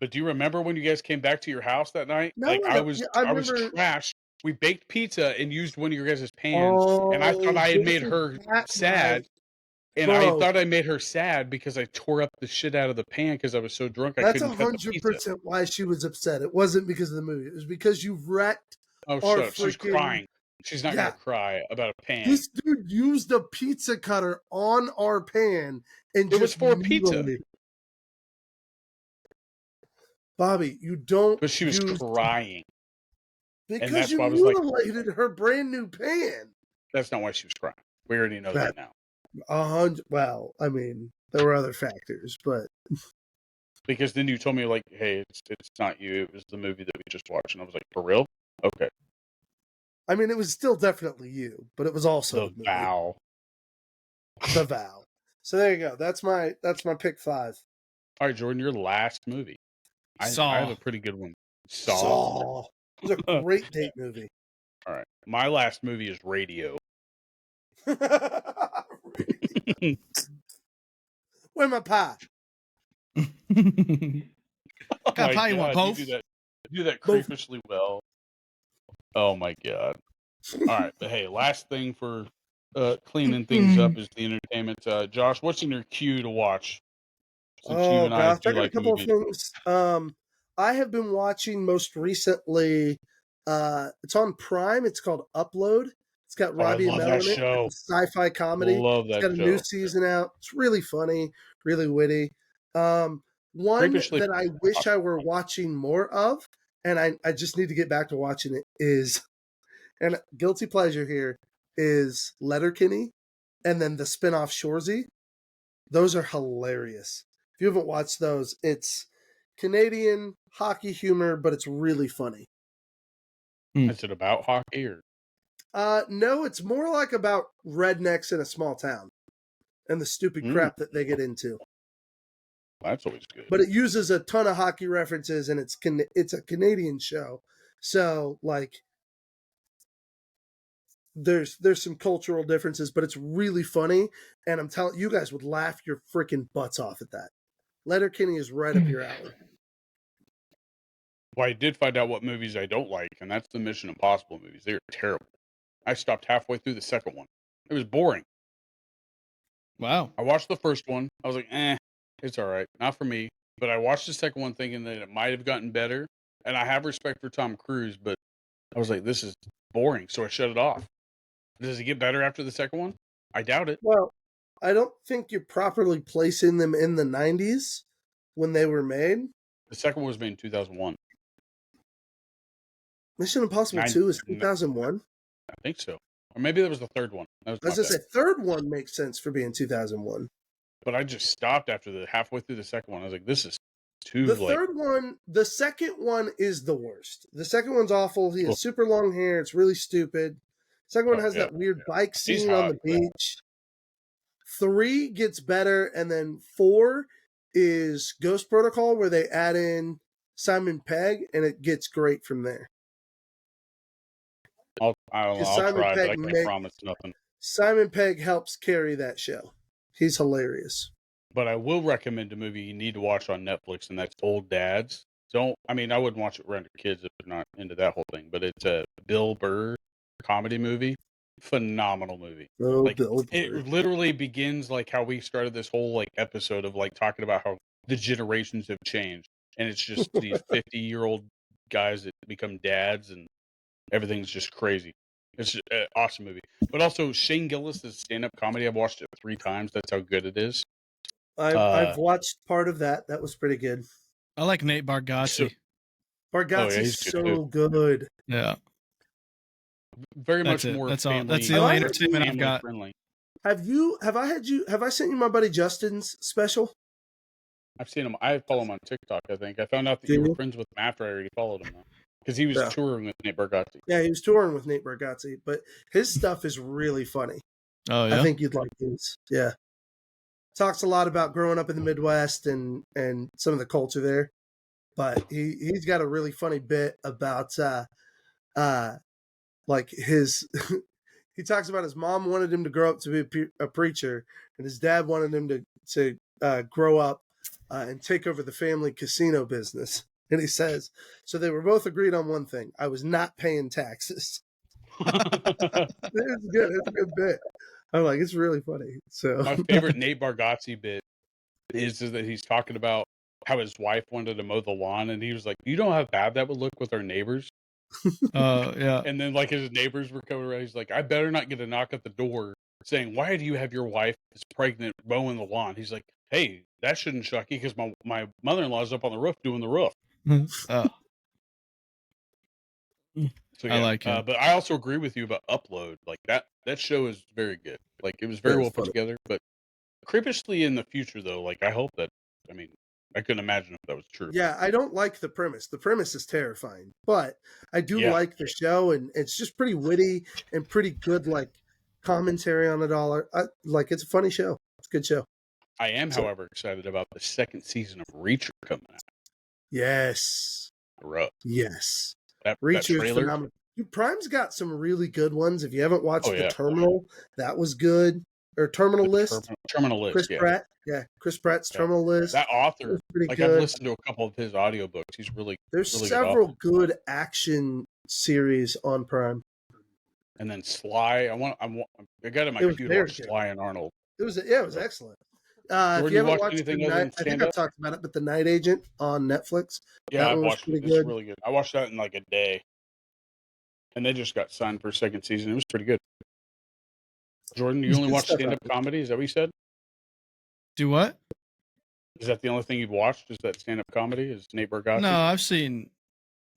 But do you remember when you guys came back to your house that night? No, Like I I was remember. trashed. We baked pizza and used one of your guys' pans, and I thought I had made her sad. And I thought I made her sad because I tore up the shit out of the pan because I was so drunk I couldn't cut the pizza. That's 100% why she was upset. It wasn't because of the movie. It was because you wrecked Oh, our shut up. She's crying. She's not going to cry about a pan. This dude used a pizza cutter on our pan and it was for pizza. Bobby, you don't. But she was crying. Because you mutilated her brand new pan. That's not why she was crying. We already know that now. Well, I mean, there were other factors, but because then you told me like, "Hey, it's not you. It was the movie that we just watched," and I was like, "For real? Okay." I mean, it was still definitely you, but it was also the Vow. The Vow. So there you go. That's my pick 5. All right, Jordan, your last movie. I have a pretty good one. Saw. It was a great date movie. All right, my last movie is Radio. Where my pie? Got pie, you want both? You do that creepishly well. Oh my god! All right, but hey, last thing for cleaning things up is the entertainment. Josh, what's in your queue to watch? Since you and I got a couple of things. I have been watching most recently. It's on Prime. It's called Upload. It's got Robbie and Mel in it. Sci-fi comedy. Love that it's got a new season out. It's really funny, really witty. One that I wish I were watching more of, and I just need to get back to watching it, is, and guilty pleasure here, is Letterkenny, and then the spinoff Shoresy. Those are hilarious. If you haven't watched those, it's Canadian hockey humor, but it's really funny. Is it about hockey or? No, it's more like about rednecks in a small town and the stupid crap that they get into. That's always good. But it uses a ton of hockey references, and it's a Canadian show, so like there's some cultural differences, but it's really funny, and I'm telling you guys would laugh your freaking butts off at that. Letterkenny is right up your alley. Well, I did find out what movies I don't like, and that's the Mission Impossible movies. They're terrible. I stopped halfway through the second one. It was boring. Wow. I watched the first one. I was like, it's all right. Not for me. But I watched the second one thinking that it might have gotten better. And I have respect for Tom Cruise, but I was like, this is boring. So I shut it off. Does it get better after the second one? I doubt it. Well, I don't think you're properly placing them in the 90s when they were made. The second one was made in 2001. Mission Impossible 2 is 2001? I think so. Or maybe that was the third one. As I said, third one makes sense for being 2001. But I just stopped after halfway through the second one. I was like, this is too the second one is the worst. The second one's awful. He has super long hair. It's really stupid. Second one has that weird bike scene on the beach. 3 gets better, and then 4 is Ghost Protocol, where they add in Simon Pegg, and it gets great from there. I'll try, but I can't promise nothing. Simon Pegg helps carry that show. He's hilarious. But I will recommend a movie you need to watch on Netflix, and that's Old Dads. I wouldn't watch it around your kids if they're not into that whole thing, but it's a Bill Burr comedy movie. Phenomenal movie. It literally begins like how we started this whole like episode of like talking about how the generations have changed, and it's just these 50-year-old guys that become dads, and everything's just crazy. It's just an awesome movie. But also Shane Gillis' stand-up comedy. I've watched it 3 times. That's how good it is. I've watched part of that. That was pretty good. I like Nate Bargatze. Bargatze's so good. Yeah. Very much more. That's all. That's the only entertainment I've got. Friendly. Have I sent you my buddy Justin's special? I've seen him. I follow him on TikTok, I think. I found out that you were friends with him after I already followed him, though. Because he was touring with Nate Bargatze. Yeah, he was touring with Nate Bargatze, but his stuff is really funny. Oh, yeah? I think you'd like his. Yeah. Talks a lot about growing up in the Midwest and some of the culture there. But he's got a really funny bit about like his he talks about his mom wanted him to grow up to be a preacher, and his dad wanted him to grow up and take over the family casino business. And he says, so they were both agreed on one thing. I was not paying taxes. It's good. It's a good bit. I'm like, it's really funny. So My favorite Nate Bargatze bit is that he's talking about how his wife wanted to mow the lawn, and he was like, "You know how bad that would look with our neighbors." Yeah. And then like his neighbors were coming around. He's like, "I better not get a knock at the door saying, why do you have your wife that's pregnant mowing the lawn?" He's like, "Hey, that shouldn't shock you because my mother-in-law's up on the roof doing the roof." So yeah, I like it. but I also agree with you about Upload. Like that show is very good. Like it was very well put together. But creepishly in the future, though, like I hope that. I mean, I couldn't imagine if that was true. yeah, I don't like the premise. The premise is terrifying, but I do like the show, and it's just pretty witty and pretty good, like commentary on it all. Like it's a funny show. It's a good show. I am, however, excited about the second season of Reacher coming out. Yes. Yes. That Reacher is trailer. phenomenal. Dude, Prime's got some really good ones. If you haven't watched The Terminal, that was good. Or Terminal List. Terminal List. Chris Pratt. Yeah, Chris Pratt's Terminal List. That author, pretty like good. I've listened to a couple of his audiobooks. He's really There's really several good action series on Prime. And then Sly. I got it on my computer. Watch Sly and Arnold. It was excellent. Jordan, if you haven't watched anything the other than I think I've talked about it, but The Night Agent on Netflix. Yeah, that I one was watched it. pretty It's good. really good. I watched that in like a day. And they just got signed for a second season. It was pretty good. Jordan, you only watch stand-up comedy? Is that what you said? Do what? Is that the only thing you've watched? Is that stand-up comedy? Is Nate Bargatze? No, I've seen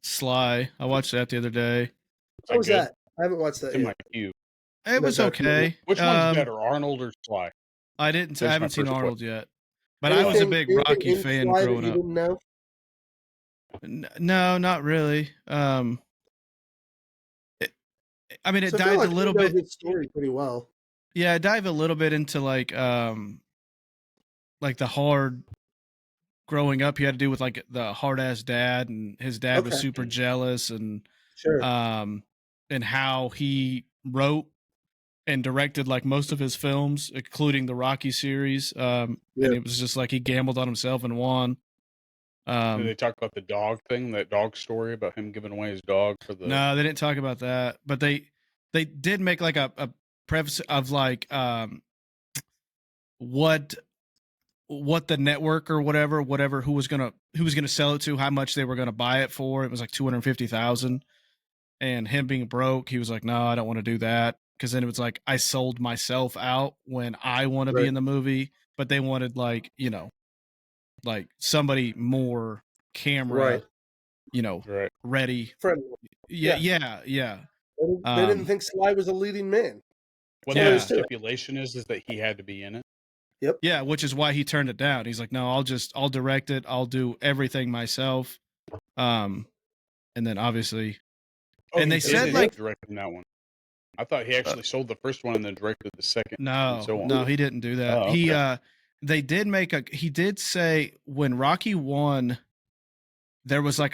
Sly. I watched that the other day. What was that? I haven't watched that It's in yet. my queue. It was okay. Which one's better, Arnold or Sly? I haven't seen Arnold yet. But I was a big Anything Rocky in fan Sly that growing you up. didn't know? No, not really. I mean, it So I feel dived like a little you know bit. his story pretty well. Yeah, it dived a little bit into like the hard growing up he had to do with like the hard ass dad, and his dad was super jealous, and and how he wrote and directed like most of his films, including the Rocky series. And it was just like he gambled on himself and won. Did they talk about the dog thing, that dog story about him giving away his dog for the? No, they didn't talk about that, but they did make like a preface of like what the network or whatever who was gonna sell it to, how much they were gonna buy it for. It was like $250,000, and him being broke, he was like, no, I don't want to do that, because then it was like I sold myself out when I want to be in the movie, but they wanted like like somebody more camera, ready. Friendly. Yeah. They didn't think Sly was a leading man. What the stipulation is that he had to be in it. Yep. Yeah, which is why he turned it down. He's like, no, I'll direct it. I'll do everything myself. And then obviously, and they said like directing that one. I thought he actually sold the first one and then directed the second. No, he didn't do that. Oh, okay. They did he did say when Rocky won, there was like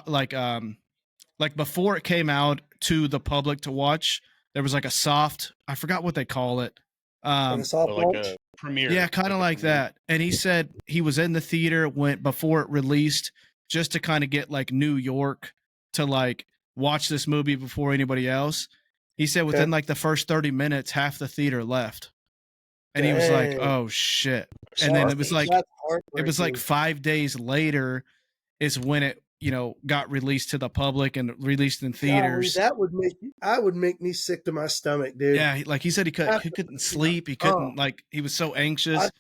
like before it came out to the public to watch, there was like a soft, I forgot what they call it. Like a soft launch? a premiere. Yeah, kind of like that. And he said he was in the theater before it released, just to kind of get like New York to like watch this movie before anybody else. He said within like the first 30 minutes, half the theater left. And he was like, oh shit. And then it was like 5 days later is when it, got released to the public and released in theaters. That would make me sick to my stomach, dude. Yeah, like he said he couldn't sleep. He couldn't he was so anxious.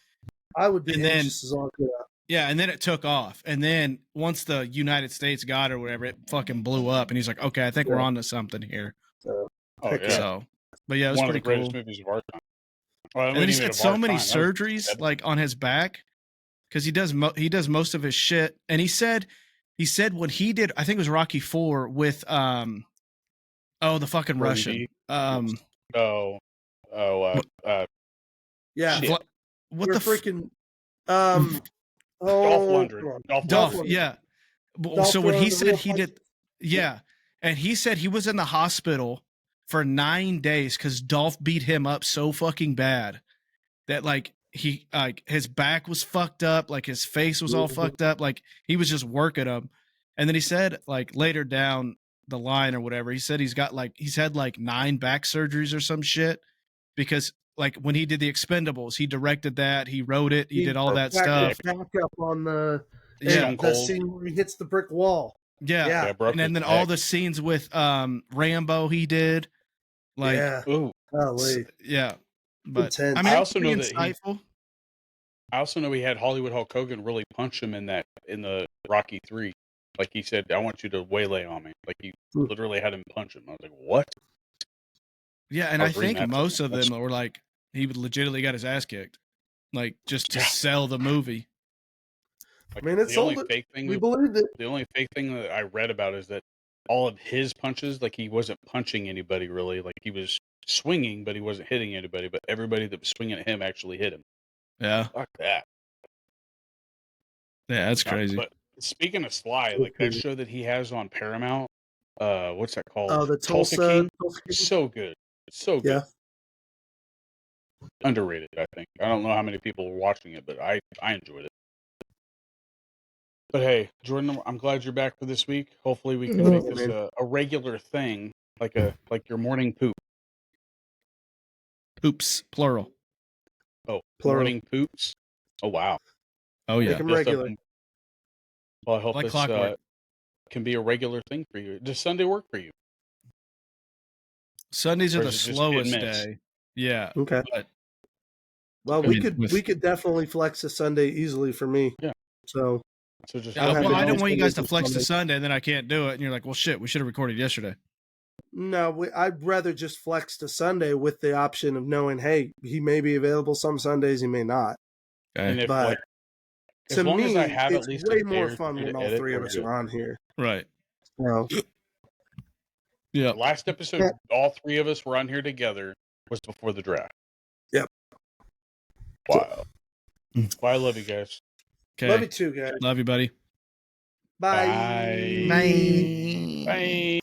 I would be anxious as all get out. Yeah, and then it took off. And then once the United States got it or whatever, it fucking blew up. And he's like, okay, I think we're on to something here. So, but yeah, it was one pretty of the greatest cool. movies of our time. Well, And then he's had so many surgeries like on his back, because he does most of his shit. And he said when he did, I think it was Rocky IV with the fucking Russian. Yeah. What the freaking Dolph Lundgren. Dolph, yeah. So when he said he did, Yeah. and he said he was in the hospital for 9 days because Dolph beat him up so fucking bad that like he like his back was fucked up, like his face was all fucked up, like he was just working him. And then he said, like later down the line or whatever, he said he's had like 9 back surgeries or some shit because like when he did the Expendables, he directed that, he wrote it, he did all that stuff. Back up on the scene where he hits the brick wall. Yeah. And then all the scenes with Rambo he did. Like yeah. But intense. I mean, I also know insightful. I also know he had Hollywood Hulk Hogan really punch him in the Rocky 3. Like he said, I want you to waylay on me. Like he literally had him punch him. I was like, what? Yeah, and I think most of them were like he legitimately got his ass kicked, like just to sell the movie. Like, I mean, it's sold it. We believed it. The only fake thing that I read about is that all of his punches, like he wasn't punching anybody really. Like he was swinging, but he wasn't hitting anybody. But everybody that was swinging at him actually hit him. Yeah, fuck that. Yeah, that's crazy. But speaking of Sly, like that show that he has on Paramount, what's that called? Oh, the Tulsa King. King? So good. So good. Yeah. Underrated, I think. I don't know how many people were watching it, but I enjoyed it. But hey, Jordan, I'm glad you're back for this week. Hopefully we can make this a regular thing, like your morning poop. Poops, plural. Oh, Plural. morning poops. Oh wow. Oh yeah. Make them regular. Well, I hope Like this clockwork. can be a regular thing for you. Does Sunday work for you? Sundays Or are the is it just slowest hit and miss? day. Yeah. Okay. But Well, I we mean, could definitely flex a Sunday easily for me. Yeah. So just well, happy I don't to want you do guys to Sunday flex to to Sunday. Sunday, and then I can't do it. And you're like, well, shit, we should have recorded yesterday. no, I'd rather just flex to Sunday with the option of knowing, hey, he may be available some Sundays, he may not. and if But like as to long me, as I have it's at least way a day more or fun two when to all edit, three of we're us good. are on here. Right. So, Yeah. Last episode, all 3 of us were on here together was before the draft. Yep. Wow. Well, I love you guys. Okay. love you too, guys. Love you, buddy. Bye. Bye. Bye.